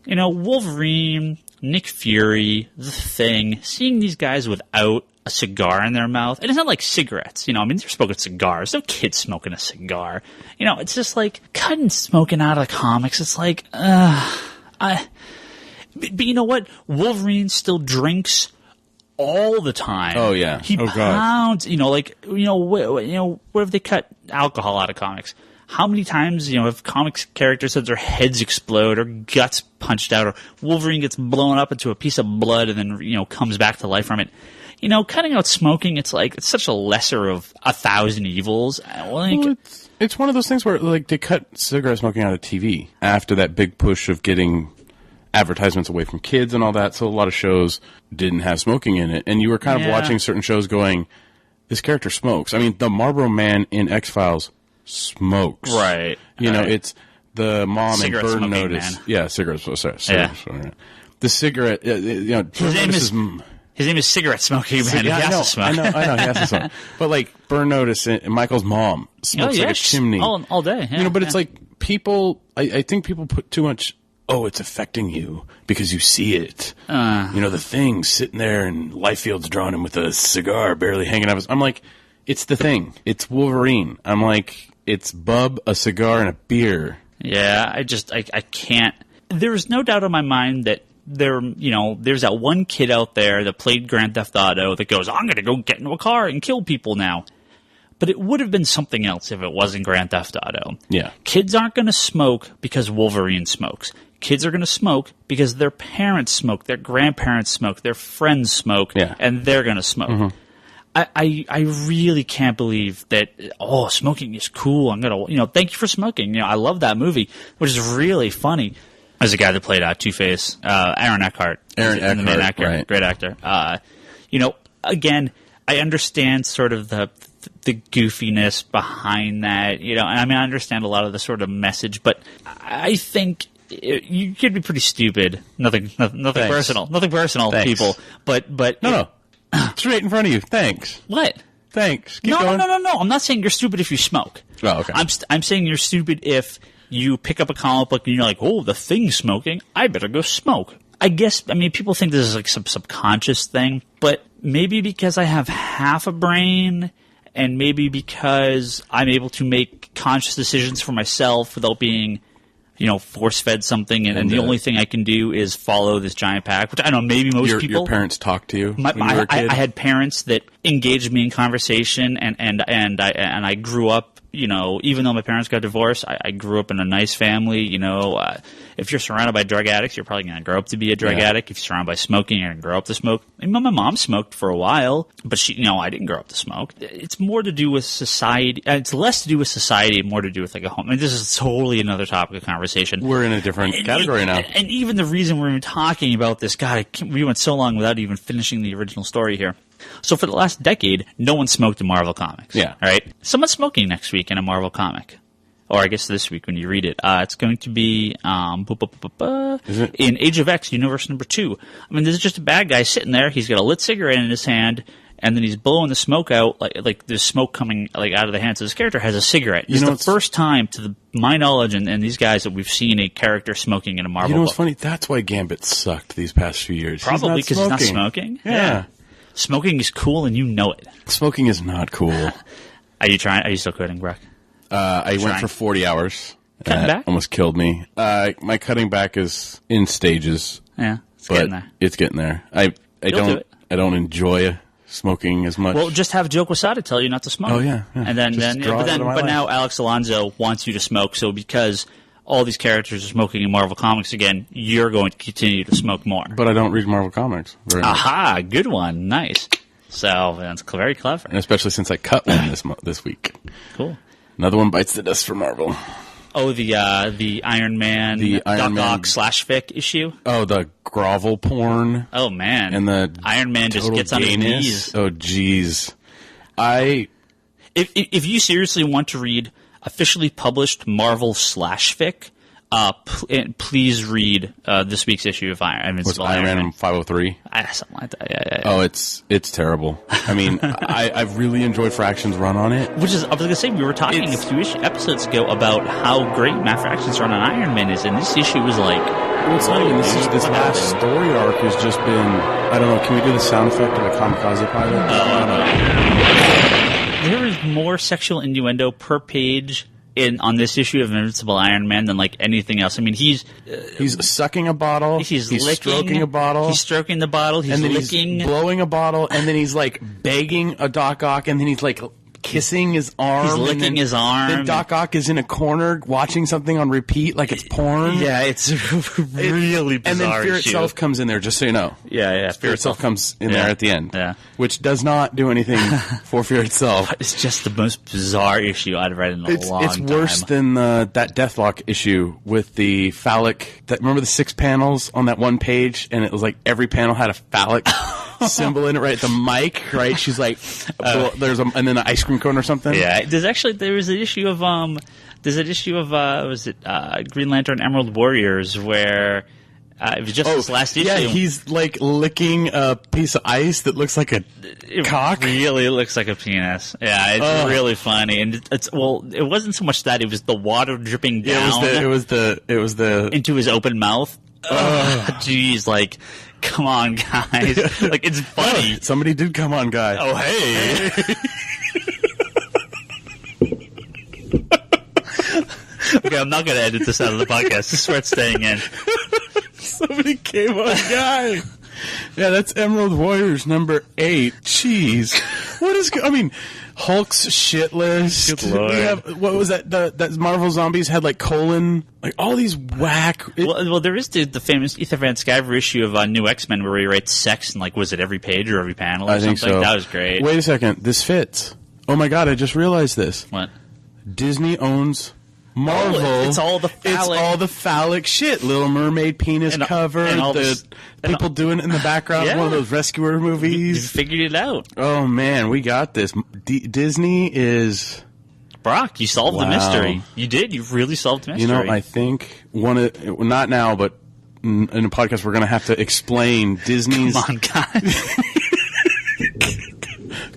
Wolverine, Nick Fury, The Thing, seeing these guys without a cigar in their mouth. And it's not like cigarettes, they're smoking cigars. No kid smoking a cigar. It's just like cutting smoking out of the comics. It's like, but you know what? Wolverine still drinks all the time. Oh yeah. He pounds, where have they cut alcohol out of comics? How many times, if comics characters had their heads explode or guts punched out or Wolverine gets blown up into a piece of blood and then, comes back to life from it. Cutting out smoking, it's such a lesser of 1,000 evils. It's one of those things where, they cut cigarette smoking out of TV after that big push of getting advertisements away from kids and all that, so a lot of shows didn't have smoking in it. And you were kind of watching certain shows going, this character smokes. I mean, the Marlboro Man in X-Files smokes. Right. It's the mom in Cigarette Burn smoking Notice. man. Yeah, cigarettes. The cigarette, His name is Cigarette Smoking Man. Yeah, he has to smoke. I know, he has to smoke. But Burn Notice, Michael's mom smokes like a chimney. All day. Yeah, but it's like people, I think people put too much, it's affecting you because you see it. The Thing sitting there and Lifefield's drawing him with a cigar barely hanging out. I'm like, it's the Thing. It's Wolverine. I'm like, it's Bub, a cigar, and a beer. Yeah, I can't. There's no doubt in my mind that there's that one kid out there that played Grand Theft Auto that goes, I'm going to go get into a car and kill people now. But it would have been something else if it wasn't Grand Theft Auto. Yeah. Kids aren't going to smoke because Wolverine smokes. Kids are going to smoke because their parents smoke, their grandparents smoke, their friends smoke, and they're going to smoke. Mm-hmm. I really can't believe that, smoking is cool. I'm going to, thank you for smoking. I love that movie, which is really funny. There's a guy that played Two-Face, Aaron Eckhart. The main actor, right. Great actor. Again, I understand sort of the goofiness behind that, and I understand a lot of the sort of message, but I think you could be pretty stupid. Nothing personal. Nothing personal, Thanks. People. But no. It's right in front of you. Thanks. What? Thanks. Keep going. No. I'm not saying you're stupid if you smoke. Oh, okay. I'm saying you're stupid if you pick up a comic book and you're like, the Thing's smoking, I better go smoke. I guess, people think this is like some subconscious thing, but maybe because I have half a brain and maybe because I'm able to make conscious decisions for myself without being, force-fed something, and the only thing I can do is follow this giant pack, which I don't know, maybe most people... Your parents talked to you when you were a kid? I had parents that engaged me in conversation, and I grew up, even though my parents got divorced, I grew up in a nice family, if you're surrounded by drug addicts, you're probably going to grow up to be a drug addict. If you're surrounded by smoking, you're going to grow up to smoke. My mom smoked for a while, but I didn't grow up to smoke. It's more to do with society. It's less to do with society and more to do with like a home. This is totally another topic of conversation. We're in a different category now. And even the reason we're even talking about this, God, we went so long without even finishing the original story here. So for the last decade, no one smoked in Marvel Comics. Yeah. All right? Someone's smoking next week in a Marvel comic. Or I guess this week when you read it. It's going to be in Age of X, Universe number 2. This is just a bad guy sitting there. He's got a lit cigarette in his hand, and then he's blowing the smoke out, like there's smoke coming out of the hands. So this character has a cigarette. It's the first time, to my knowledge, and these guys, that we've seen a character smoking in a Marvel book. What's funny? That's why Gambit sucked these past few years. Probably because he's not smoking. Yeah. Smoking is cool, and you know it. Smoking is not cool. Are you trying? Are you still quitting, Brock? I went for 40 hours. Cutting back? Almost killed me. My cutting back is in stages. Yeah, getting there. It's getting there. I don't enjoy smoking as much. Well, just have Joe Quesada tell you not to smoke. Oh yeah. And then now Alex Alonso wants you to smoke. So because all these characters are smoking in Marvel Comics again, you're going to continue to smoke more. But I don't read Marvel Comics very much. Aha, good one. Nice. So that's very clever. And especially since I cut one this week. Cool. Another one bites the dust for Marvel. Oh, the Iron Man, Doc Ock /fic issue? Oh, the grovel porn. Oh, man. And the Iron Man just gets on his knees. Oh, jeez. If you seriously want to read officially published Marvel /fic, please read this week's issue of Iron Man 503? Something like that. Yeah. Oh, it's terrible. I mean, I've really enjoyed Fraction's run on it. I was going to say, we were talking a few episodes ago about how great Matt Fraction's run on Iron Man is, and this issue was like... Well, it's not even this last story arc has just been... I don't know, can we do the sound effect of the Kamikaze pilot? There is more sexual innuendo per page on this issue of Invincible Iron Man than like anything else. I mean, he's sucking a bottle. He's licking, stroking a bottle. He's stroking the bottle. He's licking. He's blowing a bottle, and then he's like begging a Doc Ock, and then he's like kissing his arm. He's licking his arm. Then Doc Ock is in a corner watching something on repeat like it's porn. Yeah, it's really bizarre. And then Fear itself comes in there, just so you know. Yeah. Fear itself comes in there at the end. Yeah. Which does not do anything for Fear itself. It's just the most bizarre issue I've read in a long time. It's worse than that Deathlock issue with the phallic... remember the 6 panels on that one page? And it was like every panel had a phallic... symbol in it, right? The mic, right? She's like, and then an ice cream cone or something. Yeah, there was an issue of Green Lantern Emerald Warriors where it was just this last issue. Yeah, he's like licking a piece of ice that looks like a cock. Really looks like a penis. Yeah, it's really funny, and it wasn't so much that, it was the water dripping down. It was the into his open mouth. Jeez, like. Come on, guys. Like, it's funny. Somebody did come on, guy. Oh, hey. Okay, I'm not going to edit this out of the podcast. This is where it's staying in. Somebody came on, guy. Yeah, that's Emerald Warriors number 8. Jeez. Hulk's shit list. Good Lord. We have, what was that? That Marvel Zombies had like colon, like all these whack. Well, there is the famous Ethan Van Sciver issue of New X-Men where he writes sex in like, was it every page or every panel or something? So. That was great. Wait a second. This fits. Oh my God, I just realized this. What? Disney owns Marvel. It's all the phallic shit. Little Mermaid penis cover. And all the people doing it in the background. Yeah. One of those rescuer movies. You figured it out. Oh man, we got this. Disney is... Brock, you solved the mystery. You did. You really solved the mystery. You know, I think not now, but in a podcast we're going to have to explain Disney's... Come on, guys.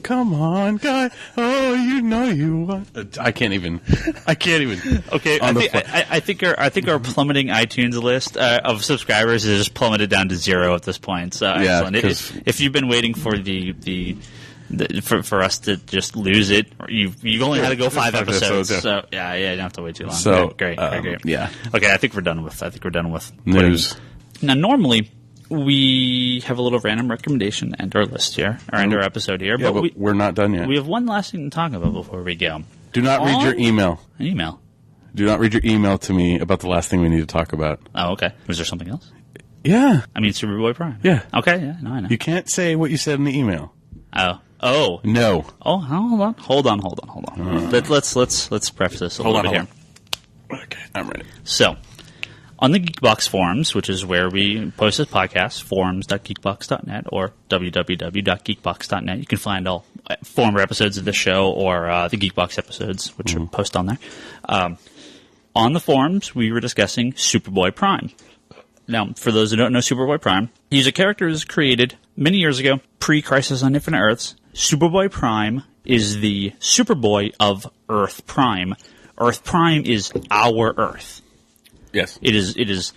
Come on, guy. Oh, you know you want. I can't even. Okay, I think our plummeting iTunes list of subscribers is just plummeted down to 0 at this point. So yeah, excellent. If you've been waiting for for us to just lose it, you've only had to go 5 episodes. Yeah. So yeah, you don't have to wait too long. So great. Yeah. Okay, I think we're done with news. Now, normally we have a little random recommendation and our list here, or end our episode here. Yeah, but we're not done yet. We have one last thing to talk about before we go. Do not read your email. An email? Do not read your email to me about the last thing we need to talk about. Oh, okay. Was there something else? Yeah. I mean, Superboy-Prime. Yeah. Okay, yeah, no, I know. You can't say what you said in the email. Oh. No. Oh, hold on. Let's preface this a little bit here. Okay, I'm ready. So, on the Geekbox forums, which is where we post this podcast, forums.geekbox.net or www.geekbox.net. You can find all former episodes of the show or the Geekbox episodes, which are posted on there. On the forums, we were discussing Superboy-Prime. Now, for those who don't know Superboy-Prime, he's a character that was created many years ago, pre-Crisis on Infinite Earths. Superboy-Prime is the Superboy of Earth Prime. Earth Prime is our Earth. Yes. It is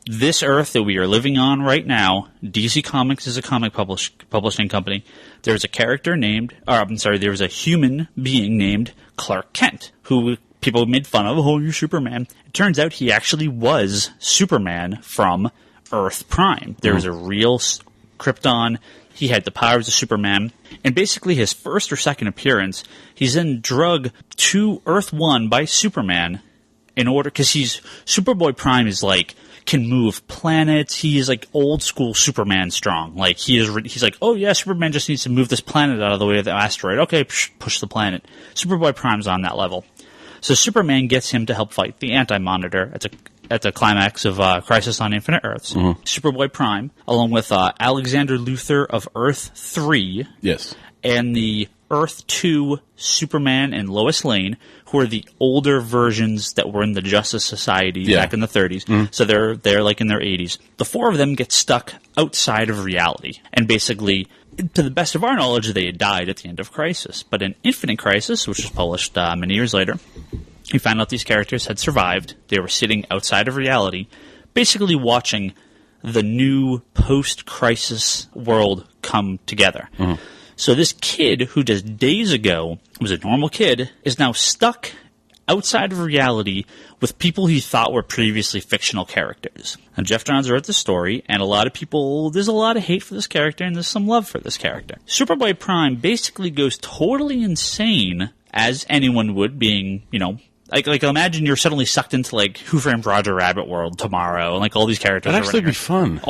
this Earth that we are living on right now. DC Comics is a comic publishing company. There's a character there was a human being named Clark Kent, who people made fun of. Oh, you're Superman. It turns out he actually was Superman from Earth Prime. There was a real Krypton. He had the powers of Superman. And basically his first or second appearance, he's then drugged to Earth 1 by Superman in order, because Superboy-Prime is like, can move planets. He is like old school Superman strong. Like he's like, oh yeah, Superman just needs to move this planet out of the way of the asteroid. Okay, push the planet. Superboy-Prime's on that level. So Superman gets him to help fight the Anti-Monitor at the climax of Crisis on Infinite Earths. Mm-hmm. Superboy-Prime, along with Alexander Luthor of Earth 3. Yes. And the Earth 2 Superman and Lois Lane, who are the older versions that were in the Justice Society back in the 30s. Mm-hmm. So they're like in their 80s. The four of them get stuck outside of reality. And basically, to the best of our knowledge, they had died at the end of Crisis. But in Infinite Crisis, which was published many years later, we found out these characters had survived. They were sitting outside of reality, basically watching the new post-Crisis world come together. Mm-hmm. So this kid, who just days ago was a normal kid, is now stuck outside of reality with people he thought were previously fictional characters. And Jeff Johns wrote this story, and there's a lot of hate for this character, and there's some love for this character. Superboy-Prime basically goes totally insane, as anyone would, being, like imagine you're suddenly sucked into, like, Who Framed Roger Rabbit world tomorrow, and, like, all these characters That'd actually be fun.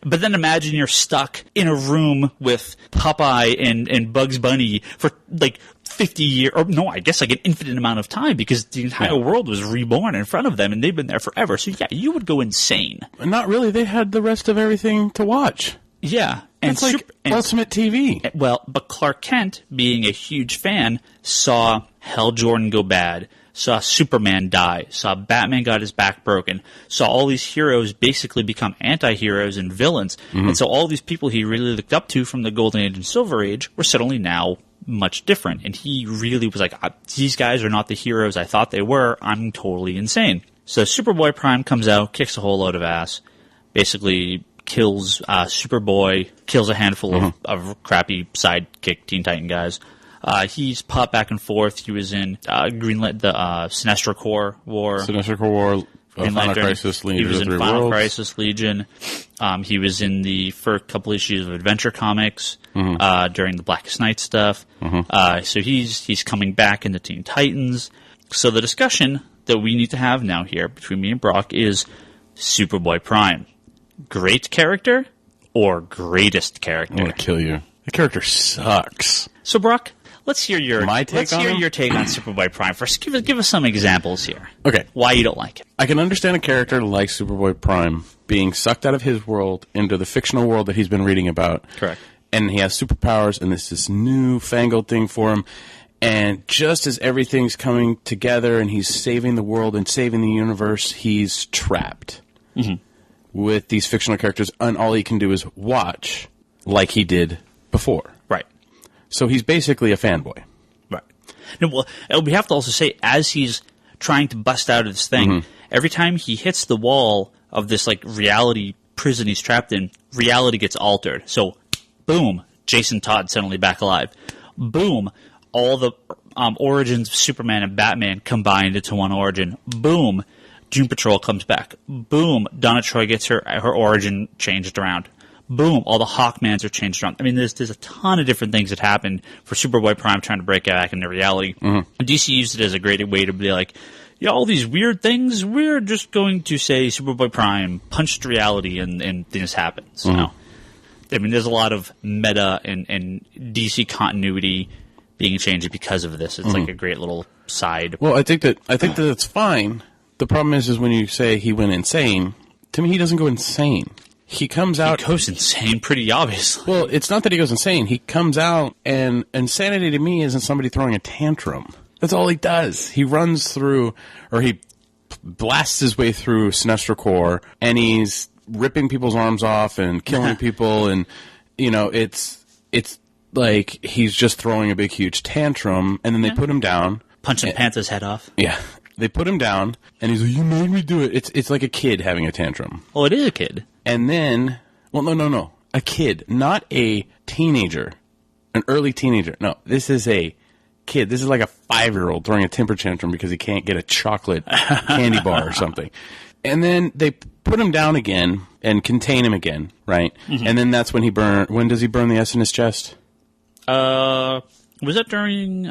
But then imagine you're stuck in a room with Popeye and Bugs Bunny for, like, 50 years, or no, I guess like an infinite amount of time, because the entire world was reborn in front of them, and they've been there forever. So, yeah, you would go insane. Not really. They had the rest of everything to watch. Yeah. It's like ultimate TV. Well, but Clark Kent, being a huge fan, saw Hal Jordan go bad, saw Superman die, saw Batman got his back broken, saw all these heroes basically become anti-heroes and villains. Mm-hmm. And so all these people he really looked up to from the Golden Age and Silver Age were suddenly now much different. And he really was like, these guys are not the heroes I thought they were. I'm totally insane. So Superboy-Prime comes out, kicks a whole load of ass, basically kills Superboy, kills a handful of crappy sidekick Teen Titan guys. He's popped back and forth. He was in Sinestro Corps War. Sinestro Corps War, Final Crisis Legion. He was in Final Crisis Legion. He was in the first couple issues of Adventure Comics during the Blackest Night stuff. Mm-hmm. So he's coming back into Teen Titans. So the discussion that we need to have now here between me and Brock is Superboy-Prime. Great character or greatest character? I'm going to kill you. The character sucks. So, Brock, let's hear your take on Superboy-Prime first. Give us some examples here. Okay. Why you don't like it. I can understand a character like Superboy-Prime being sucked out of his world into the fictional world that he's been reading about. Correct. And he has superpowers, and this newfangled thing for him. And just as everything's coming together and he's saving the world and saving the universe, he's trapped with these fictional characters, and all he can do is watch like he did before. Right. So he's basically a fanboy. Right. No, well, we have to also say, as he's trying to bust out of this thing, every time he hits the wall of this, like, reality prison he's trapped in, reality gets altered. So, boom, Jason Todd suddenly back alive. Boom, all the origins of Superman and Batman combined into one origin. Boom, Doom Patrol comes back. Boom, Donna Troy gets her origin changed around. Boom, all the Hawkmans are changed around. I mean, there's a ton of different things that happen for Superboy-Prime trying to break back into reality. DC used it as a great way to be like, yeah, all these weird things, we're just going to say Superboy-Prime punched reality and this happens. You know? I mean, there's a lot of meta and DC continuity being changed because of this. It's like a great little side. Well, I think that it's fine. The problem is when you say he went insane, to me he doesn't go insane. He comes out... He goes insane pretty obviously. Well, it's not that he goes insane. He comes out, and insanity to me isn't somebody throwing a tantrum. That's all he does. He runs through, or he blasts his way through Sinestro Corps, and he's ripping people's arms off and killing people, and, it's like he's just throwing a big, huge tantrum, and then they put him down. Punching Panther's head off. Yeah. They put him down, and he's like, you made me do it. It's like a kid having a tantrum. Oh, it is a kid. And then, well, no. A kid, not a teenager, an early teenager. No, this is a kid. This is like a 5-year-old throwing a temper tantrum because he can't get a chocolate candy bar or something. And then they put him down again and contain him again, right? And then that's when when does he burn the S in his chest? Was that during,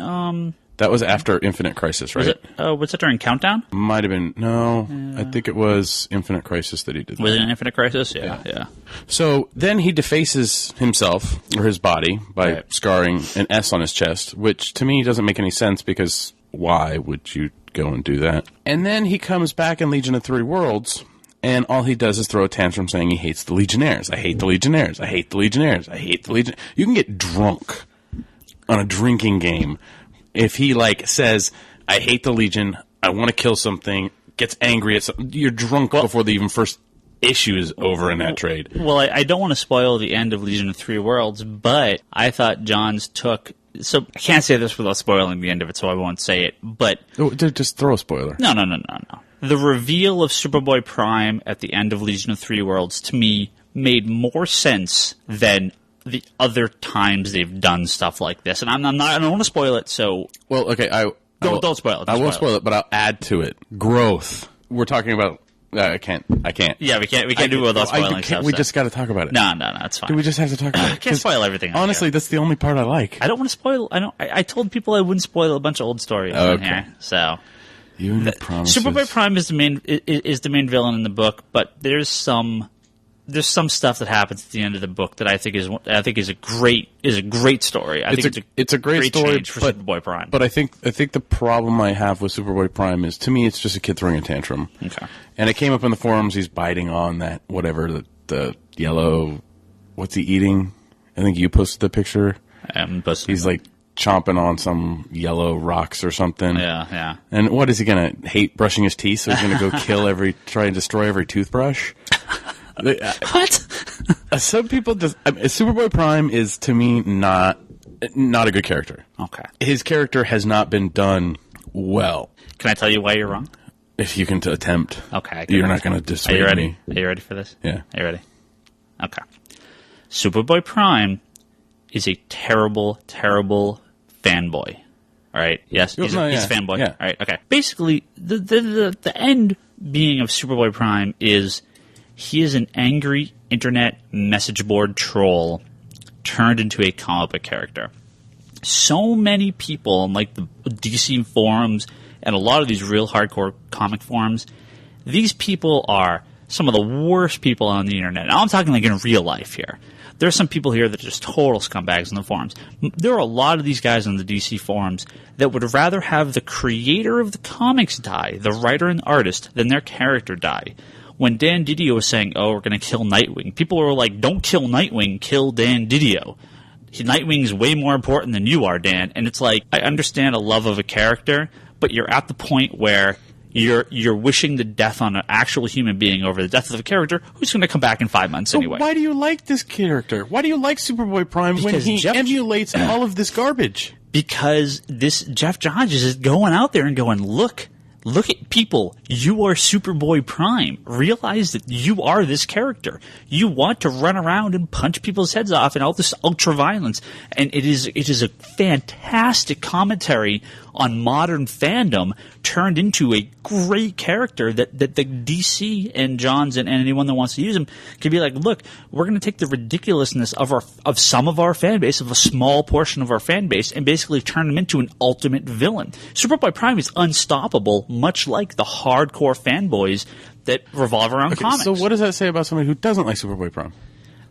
That was after Infinite Crisis, right? Was it during Countdown? Might have been. No, I think it was Infinite Crisis that he did. Was it Infinite Crisis? Yeah. So then he defaces himself, or his body, by scarring an S on his chest, which to me doesn't make any sense because why would you go and do that? And then he comes back in Legion of Three Worlds, and all he does is throw a tantrum saying he hates the Legionnaires. I hate the Legionnaires. I hate the Legionnaires. I hate the Legion. You can get drunk on a drinking game if he, says, I hate the Legion, I want to kill something, gets angry at something. You're drunk before the even first issue is over in that trade. Well, I don't want to spoil the end of Legion of Three Worlds, but I thought Johns took... So I can't say this without spoiling the end of it, so I won't say it, but... Just throw a spoiler. No. The reveal of Superboy Prime at the end of Legion of Three Worlds, to me, made more sense than the other times they've done stuff like this. And I don't want to spoil it, so... Well, okay, Don't spoil it. I won't spoil it, but I'll add to it. Growth. We're talking about... I can't. Yeah, we can't do it without spoiling stuff. We just got to talk about it. No, it's fine. Do we just have to talk about it? I can't spoil everything. Honestly, that's the only part I like. I don't want to spoil... I told people I wouldn't spoil a bunch of old stories on here, so... You and your promises. Superboy Prime is the main villain in the book, but there's some stuff that happens at the end of the book that I think is a great story. It's a great story change for Superboy Prime. But I think the problem I have with Superboy Prime is, to me, it's just a kid throwing a tantrum. Okay. And it came up in the forums. He's biting on that whatever the yellow. What's he eating? I think you posted the picture. He's chomping on some yellow rocks or something. Yeah. And what is he gonna hate brushing his teeth? So he's gonna go try and destroy every toothbrush. What? Some people just... Superboy Prime is, to me, not a good character. Okay. His character has not been done well. Can I tell you why you're wrong? If you can attempt. Okay. You're not going to dissuade me. Are you ready? Are you ready for this? Yeah. Are you ready? Okay. Superboy Prime is a terrible, terrible fanboy. All right? Yes? He's a fanboy. Yeah. All right? Okay. Basically, the end being of Superboy Prime is... He is an angry internet message board troll turned into a comic book character. So many people on the DC forums and a lot of these real hardcore comic forums, these people are some of the worst people on the internet. Now I'm talking in real life here. There's some people here that are just total scumbags in the forums. There are a lot of these guys on the DC forums that would rather have the creator of the comics die, the writer and artist, than their character die. When Dan Didio was saying, we're going to kill Nightwing, people were like, don't kill Nightwing, kill Dan Didio. Nightwing's way more important than you are, Dan. And it's like, I understand a love of a character, but you're at the point where you're wishing the death on an actual human being over the death of a character who's going to come back in 5 months anyway. Why do you like this character? Why do you like Superboy Prime when he emulates all of this garbage? Because Jeff Johns is going out there and going, Look at people. You are Superboy Prime. Realize that you are this character. You want to run around and punch people's heads off and all this ultra violence. And it is a fantastic commentary on modern fandom turned into a great character that the DC and Johns and anyone that wants to use him can be like, look, we're going to take the ridiculousness of some of our fan base, of a small portion of our fan base, and basically turn him into an ultimate villain. Superboy Prime is unstoppable, much like the hardcore fanboys that revolve around comics. So what does that say about somebody who doesn't like Superboy Prime?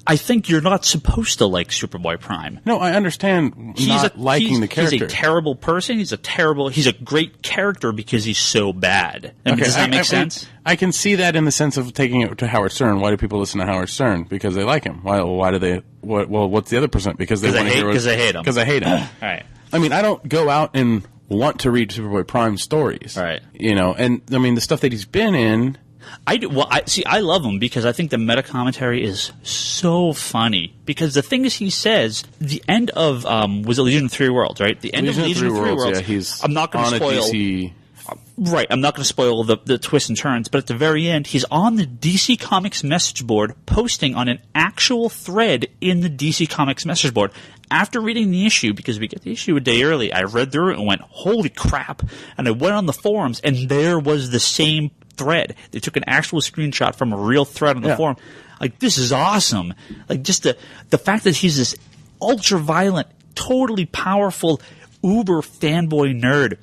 I think you're not supposed to like Superboy Prime. No, I understand liking the character. He's a terrible person. He's a great character because he's so bad. Does that make sense? I can see that in the sense of taking it to Howard Stern. Why do people listen to Howard Stern? Because they like him. Why do they? What's the other percent? Because they hate him. Because I hate him. All right. I mean, I don't go out and want to read Superboy Prime stories. Right. And I mean the stuff that he's been in. I do. Well, I love him because I think the meta commentary is so funny. Because the thing is, he says the end of was it Legion of Three Worlds, right? The end of Legion of Three Worlds. Yeah, he's I'm not going to spoil. DC... Right, I'm not going to spoil the twists and turns, but at the very end, he's on the DC Comics message board posting on an actual thread in the DC Comics message board. After reading the issue, because we get the issue a day early, I read through it and went, holy crap. And I went on the forums, and there was the same thread. They took an actual screenshot from a real thread on the forum. Like, this is awesome. Like, just the fact that he's this ultra-violent, totally powerful, uber fanboy nerd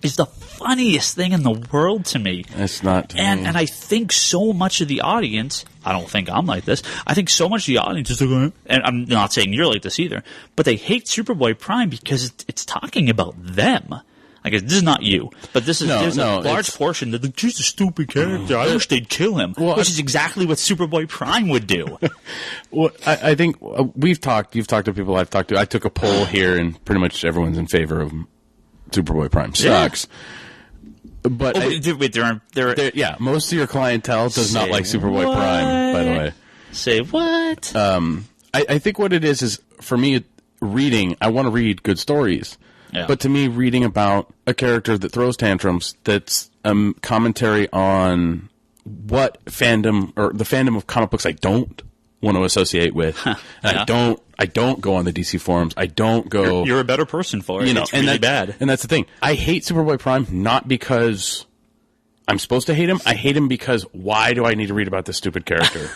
is the funniest thing in the world to me. It's not to me. And I think so much of the audience, I don't think I'm like this, I think so much of the audience is like, and I'm not saying you're like this either, but they hate Superboy Prime because it's talking about them. I guess this is not you, but there's a large portion that he's a stupid character. I wish they'd kill him, which is exactly what Superboy Prime would do. Well, I think you've talked to people I've talked to. I took a poll here, and pretty much everyone's in favor of Superboy Prime. Sucks. Yeah. But wait, most of your clientele does not like Superboy Prime, by the way. Say what? I think what it is for me, reading, I want to read good stories. Yeah. But to me, reading about a character that throws tantrums, that's commentary on what fandom, or the fandom of comic books I don't want to associate with. And I don't go on the DC forums. I don't go. You're a better person for it. It's really bad. And that's the thing. I hate Superboy Prime not because I'm supposed to hate him. I hate him because why do I need to read about this stupid character?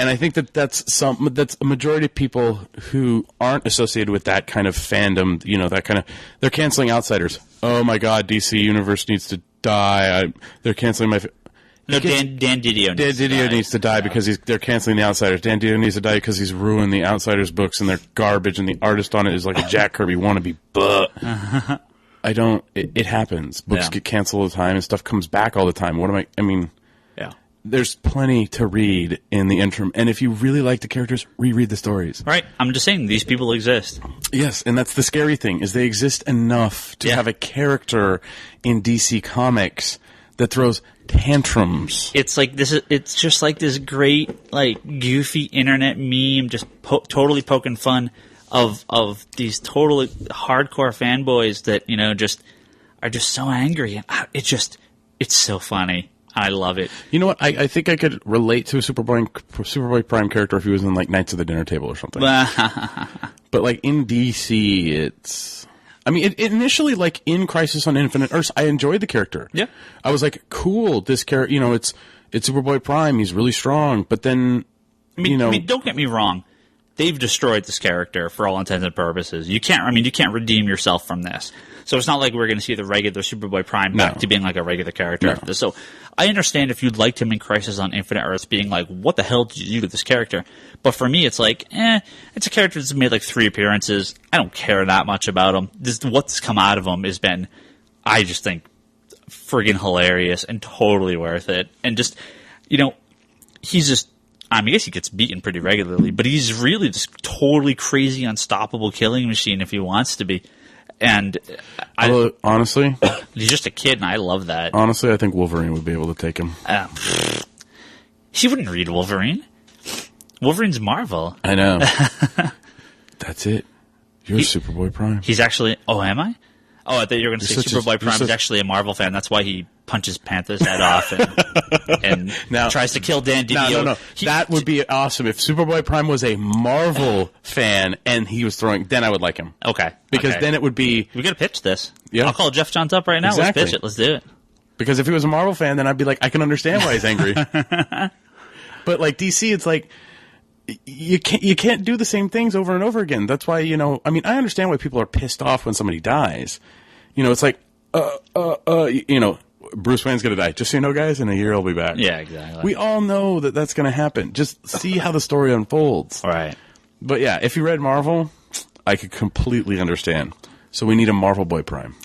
And I think that's a majority of people who aren't associated with that kind of fandom, they're canceling Outsiders. Oh my God, DC Universe needs to die. They're canceling my. No, Dan Didio needs to die because they're canceling the Outsiders. Dan Didio needs to die because he's ruined the Outsiders books and they're garbage and the artist on it is like a Jack Kirby wannabe. But I don't. It happens. Books get canceled all the time and stuff comes back all the time. Yeah. There's plenty to read in the interim, and if you really like the characters, reread the stories. Right. I'm just saying, these people exist. Yes, and that's the scary thing, is they exist enough to have a character in DC Comics that throws tantrums. It's like this. It's just like this great, like, goofy internet meme, just totally poking fun of these totally hardcore fanboys that just are just so angry. It's so funny. I love it. You know what? I think I could relate to a Superboy Prime character if he was in like Knights of the Dinner Table or something. But like in DC, it's. I mean, it initially, like in Crisis on Infinite Earths, I enjoyed the character. Yeah, I was like, cool. This character, it's Superboy Prime. He's really strong. But then, I mean, don't get me wrong. They've destroyed this character for all intents and purposes. You can't redeem yourself from this. So it's not like we're going to see the regular Superboy Prime back to being like a regular character after this. So I understand if you'd liked him in Crisis on Infinite Earths being like, what the hell did you do to this character? But for me, it's like, it's a character that's made like 3 appearances. I don't care that much about him. What's come out of him has been, I just think, friggin' hilarious and totally worth it. And just, he's just, I guess he gets beaten pretty regularly, but he's really this totally crazy, unstoppable killing machine if he wants to be. And honestly, he's just a kid, and I love that. Honestly, I think Wolverine would be able to take him. He wouldn't read Wolverine. Wolverine's Marvel. I know. That's it. You're Superboy Prime. He's actually. Oh, am I? Oh, I thought you were going to say Superboy Prime is actually a Marvel fan. That's why he punches Panther's head off and now, tries to kill Dan Didio. No. That would be awesome. If Superboy Prime was a Marvel fan and he was throwing, then I would like him. Okay. Because then it would be... We got to pitch this. Yeah. I'll call Jeff Johns up right now. Exactly. Let's pitch it. Let's do it. Because if he was a Marvel fan, then I'd be like, I can understand why he's angry. But like DC, it's like... You can't do the same things over and over again. That's why, I understand why people are pissed off when somebody dies. It's like, Bruce Wayne's going to die. Just so you know, guys, in a year I'll be back. Yeah, exactly. We all know that that's going to happen. Just see how the story unfolds. All right. But yeah, if you read Marvel, I could completely understand. So we need a Marvel Boy Prime.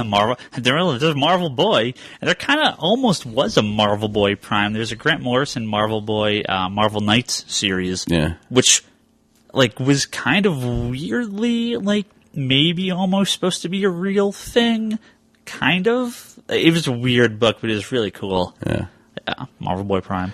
Marvel. There's a Marvel Boy, and there kind of almost was a Marvel Boy Prime. There's a Grant Morrison Marvel Boy, Marvel Knights series, which was kind of weirdly maybe almost supposed to be a real thing. Kind of. It was a weird book, but it was really cool. Yeah. Marvel Boy Prime.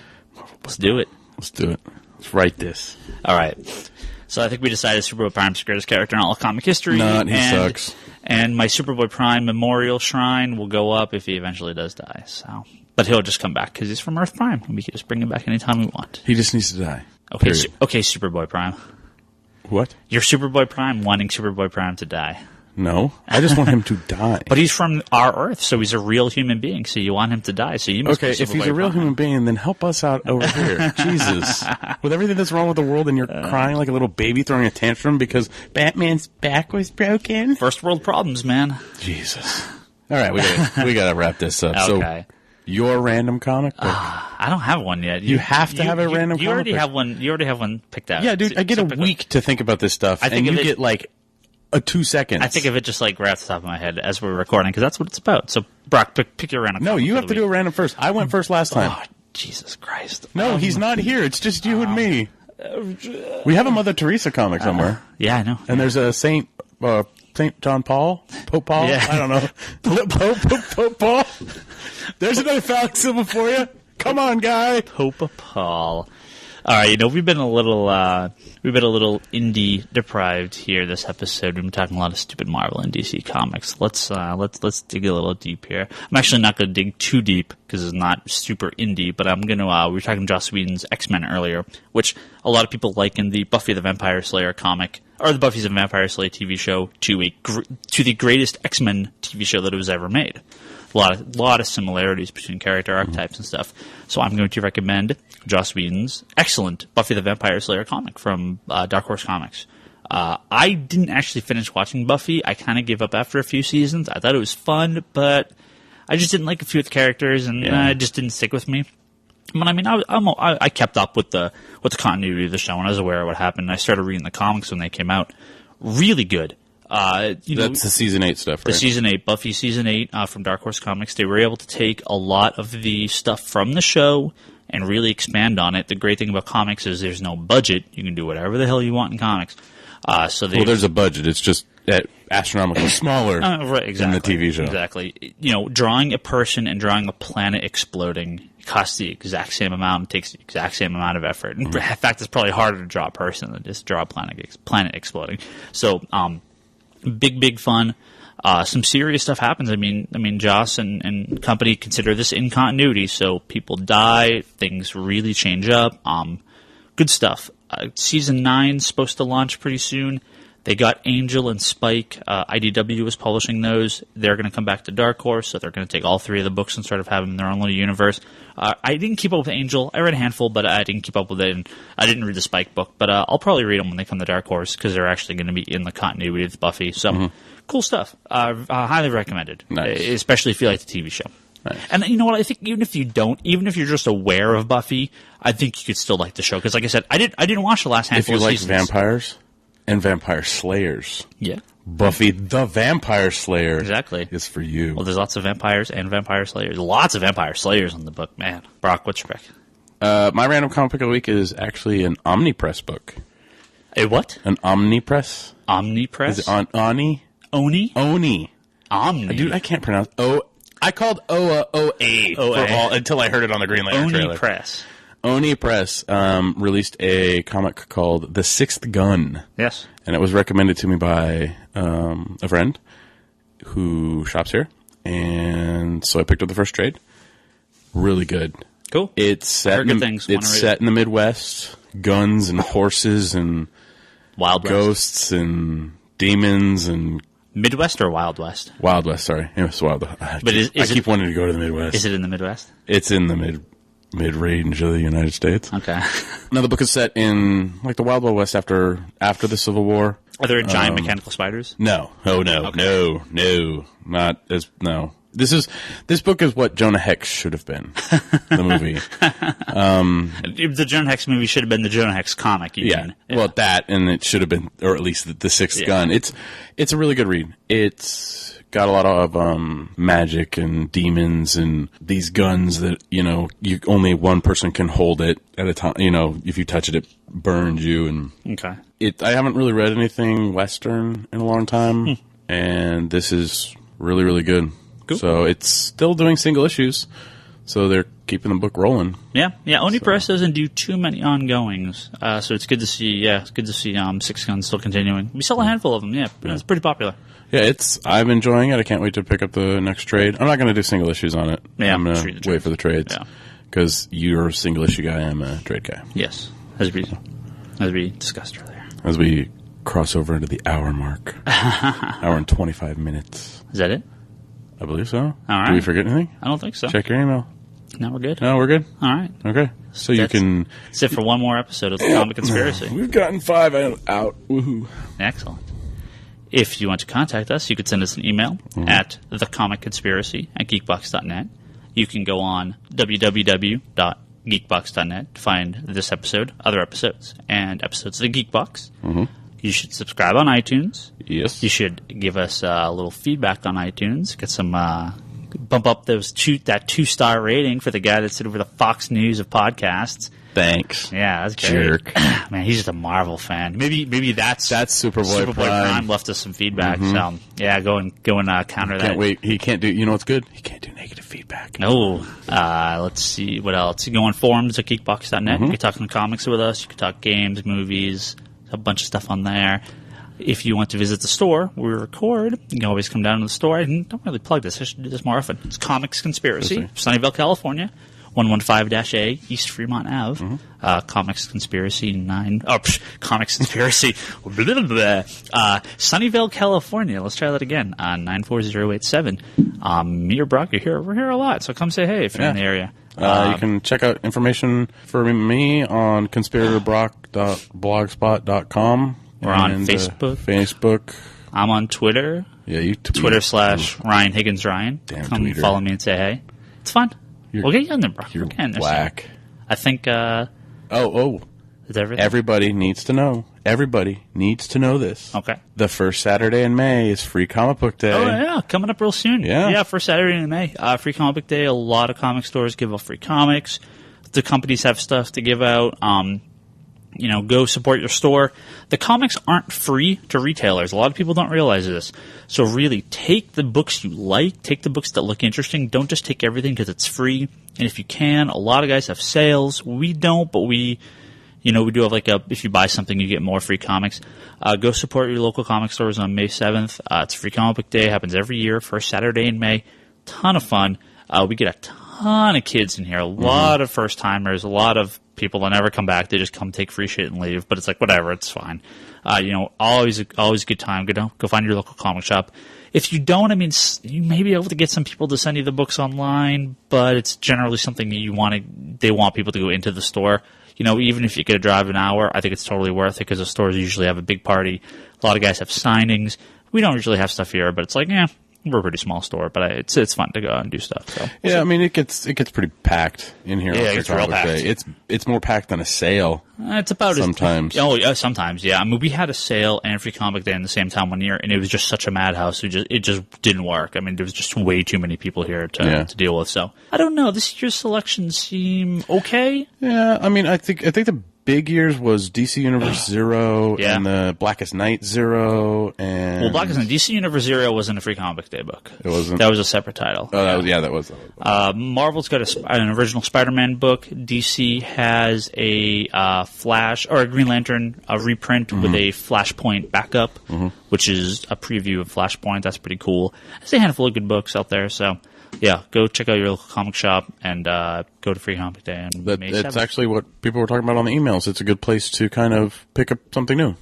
Let's do it. Let's do it. Let's write this. All right. So I think we decided Superboy Prime's the greatest character in all of comic history. He sucks. And my Superboy Prime memorial shrine will go up if he eventually does die. But he'll just come back because he's from Earth Prime, and we can just bring him back anytime we want. He just needs to die. Okay, Superboy Prime. What? You're Superboy Prime wanting Superboy Prime to die. No, I just want him to die. But he's from our Earth, so he's a real human being. So you want him to die. So you must okay, if he's a real human being, then help us out over here. Jesus. With everything that's wrong with the world and you're crying like a little baby throwing a tantrum because Batman's back was broken. First world problems, man. Jesus. All right, we gotta wrap this up. Okay. So, your random comic book? I don't have one yet. You have to have a random comic book. You already have one picked out. Yeah, dude, I get a week to think about this stuff, and you get like 2 seconds. I think of it just like right off the top of my head as we're recording, because that's what it's about. So, Brock, pick your random. No, you have to do a random first. I went first last time. Oh, Jesus Christ. No, he's not here. It's just you and me. We have a Mother Teresa comic somewhere. Yeah, I know. And there's a Saint John Paul? Pope Paul? Yeah. I don't know. Pope Paul? There's another phallic symbol for you. Come on, guy. Pope Paul. All right, we've been a little indie deprived here this episode. We've been talking a lot of stupid Marvel and DC comics. Let's dig a little deep here. I'm actually not going to dig too deep because it's not super indie, but I'm going to. We were talking Joss Whedon's X-Men earlier, which a lot of people liken the Buffy the Vampire Slayer comic or the Buffy the Vampire Slayer TV show to the greatest X-Men TV show that was ever made. A lot of similarities between character archetypes and stuff. So I'm going to recommend Joss Whedon's excellent Buffy the Vampire Slayer comic from Dark Horse Comics. I didn't actually finish watching Buffy. I kind of gave up after a few seasons. I thought it was fun, but I just didn't like a few of the characters, and it just didn't stick with me. But I mean, I kept up with the continuity of the show, and I was aware of what happened. I started reading the comics when they came out. Really good. That's the season 8 stuff, right? The season 8, Buffy season 8 from Dark Horse Comics. They were able to take a lot of the stuff from the show and really expand on it. The great thing about comics is there's no budget. You can do whatever the hell you want in comics. There's a budget. It's just astronomically smaller right, exactly, than the TV show. Exactly. Drawing a person and drawing a planet exploding costs the exact same amount and takes the exact same amount of effort. In fact, it's probably harder to draw a person than just draw a planet exploding. So, big fun. Some serious stuff happens. I mean, Joss and company consider this in continuity, so people die, things really change up. Good stuff. Season 9's supposed to launch pretty soon. They got Angel and Spike. IDW was publishing those. They're going to come back to Dark Horse, so they're going to take all 3 of the books and sort of have them in their own little universe. I didn't keep up with Angel. I read a handful, but I didn't keep up with it, and I didn't read the Spike book. But I'll probably read them when they come to Dark Horse, because they're actually going to be in the continuity of Buffy. So, cool stuff. Highly recommended, nice. Especially if you like the TV show. Nice. And you know what? I think even if you're just aware of Buffy, I think you could still like the show. Because like I said, I didn't watch the last handful of seasons. If you like vampires and vampire slayers, yeah, Buffy the Vampire Slayer is for you. Well, there's lots of vampires and vampire slayers. Lots of vampire slayers in the book, man. Brock, what's your pick? My random comic pick of the week is actually an Omnipress book. A what? An Omnipress. Omnipress? Is it Oni? Oni? Oni. Omni. Dude, I can't pronounce. I called OA for all until I heard it on the Green Lantern trailer. Press. Oni Press released a comic called The Sixth Gun. Yes. And it was recommended to me by a friend who shops here. And so I picked up the first trade. Really good. Cool. It's set in the Midwest. Guns and horses and Wild ghosts West. And demons and... Midwest or Wild West? Wild West, sorry. It was Wild West. But I keep wanting to go to the Midwest. Is it in the Midwest? It's in the mid-range of the United States. Okay. Now the book is set in like the Wild West after the Civil War. Are there giant mechanical spiders? No. Oh no. Okay. No. Not as no. This book is what Jonah Hex should have been. The movie. The Jonah Hex movie should have been the Jonah Hex comic. Yeah. Well, that and it should have been, or at least the Sixth Gun. It's a really good read. It's got a lot of magic and demons and these guns that only one person can hold it at a time. If you touch it, it burns you. And okay. I haven't really read anything Western in a long time, and this is really, really good. Cool. So it's still doing single issues, so they're keeping the book rolling. Yeah. Oni Press doesn't do too many ongoings, so it's good to see. Yeah, it's good to see Six Guns still continuing. We sell a handful of them. Yeah, it's pretty popular. Yeah, I'm enjoying it. I can't wait to pick up the next trade. I'm not going to do single issues on it. Yeah, I'm going to wait for the trades because you're a single issue guy. I'm a trade guy. Yes, as we discussed earlier. As we cross over into the hour mark. Hour and 25 minutes. Is that it? I believe so. All right. Did we forget anything? I don't think so. Check your email. No, we're good. No, we're good. All right. Okay. So you can... That's it for one more episode of the Comic Conspiracy. We've gotten 5 out. Woohoo. Excellent. If you want to contact us, you could send us an email at thecomicconspiracy@geekbox.net. You can go on www.geekbox.net to find this episode, other episodes, and episodes of the Geekbox. You should subscribe on iTunes. Yes. You should give us a little feedback on iTunes. Get some bump up that 2-star rating for the guy that's over the Fox News of podcasts. Thanks. Yeah, that's great. Jerk. Man, he's just a Marvel fan. Maybe that's Superboy-Prime left us some feedback. So yeah, go and counter that. Can't wait. He can't do. You know what's good? He can't do negative feedback. No. Let's see what else. You go on forums at geekbox.net. You can talk some comics with us. You can talk games, movies, a bunch of stuff on there. If you want to visit the store where we record, you can always come down to the store. I don't really plug this. I should do this more often. It's Comics Conspiracy, Sunnyvale, California, 115-A, East Fremont Ave. Comics Conspiracy 9. Oh, Comics Conspiracy. Sunnyvale, California. Let's try that again. 94087. Me or Brock, we're here a lot, so come say hey if you're in the area. You can check out information for me on conspiratorBrock.blogspot.com. We're on Facebook. I'm on Twitter. Yeah, you tweet. Twitter/Ryan Higgins Ryan. Damn Come tweeter. follow me and say hey. It's fun. We'll get you on there, bro. You're We're black. I think. Oh. Is everything? Everybody needs to know. Everybody needs to know this. Okay. The first Saturday in May is Free Comic Book Day. Oh, yeah. Coming up real soon. Yeah. First Saturday in May. Free Comic Book Day. A lot of comic stores give out free comics. The companies have stuff to give out. Go support your store. The comics aren't free to retailers. A lot of people don't realize this. So really, take the books you like. Take the books that look interesting. Don't just take everything because it's free. And if you can, a lot of guys have sales. We don't, but we do have if you buy something, you get more free comics. Go support your local comic stores on May 7th. It's Free Comic Book Day. It happens every year, first Saturday in May. Ton of fun. We get a ton of kids in here. A lot of first-timers. A lot of people that never come back. They just come take free shit and leave. But it's like, whatever. It's fine. Always a good time. Go find your local comic shop. If you don't, you may be able to get some people to send you the books online, but it's generally something that they want people to go into the store. Even if you could drive an hour, I think it's totally worth it because the stores usually have a big party. A lot of guys have signings. We don't usually have stuff here, but it's like, we're a pretty small store, but it's fun to go out and do stuff. So it gets pretty packed in here. Yeah, it's real packed. It's more packed than a sale. It's about sometimes. Sometimes, yeah. We had a sale and Free Comic Day in the same time one year, and it was just such a madhouse. It just didn't work. There was just way too many people here to deal with. So I don't know. This year's selections seem okay. Yeah, I think the big years was DC Universe 0 and the Blackest Night 0 and Blackest Night DC Universe 0 wasn't a Free Comic Day book. It wasn't. That was a separate title. Oh, that was. Marvel's got an original Spider-Man book. DC has a Flash or a Green Lantern reprint with a Flashpoint backup, which is a preview of Flashpoint. That's pretty cool. There's a handful of good books out there, so. Yeah, go check out your local comic shop and go to Free Comic Day on May 7th. It's actually what people were talking about on the emails. It's a good place to kind of pick up something new.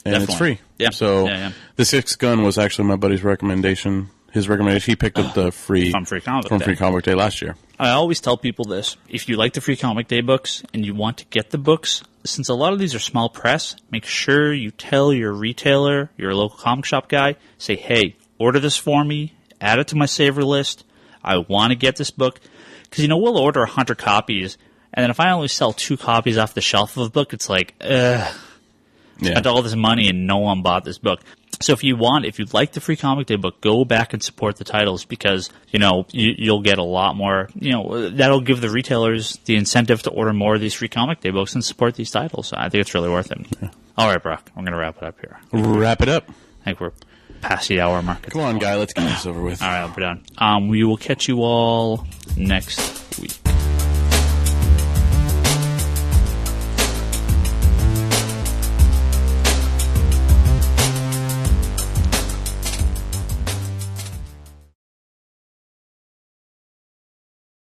And Definitely. It's free. Yeah. So The Sixth Gun was actually my buddy's recommendation. His recommendation, he picked up the free from Free Comic Day last year. I always tell people this. If you like the Free Comic Day books and you want to get the books, since a lot of these are small press, make sure you tell your retailer, your local comic shop guy, say, hey, order this for me, add it to my saver list. I want to get this book because, we'll order 100 copies, and then if I only sell 2 copies off the shelf of a book, it's like, spent all this money and no one bought this book. So if you like the Free Comic Day book, go back and support the titles because, you'll get a lot more, that'll give the retailers the incentive to order more of these Free Comic Day books and support these titles. So I think it's really worth it. Yeah. All right, Brock, we're going to wrap it up here. Wrap it up. I think we're past the hour mark. Come on, guy. Let's get this over with. All right, I'll be done. We will catch you all next week.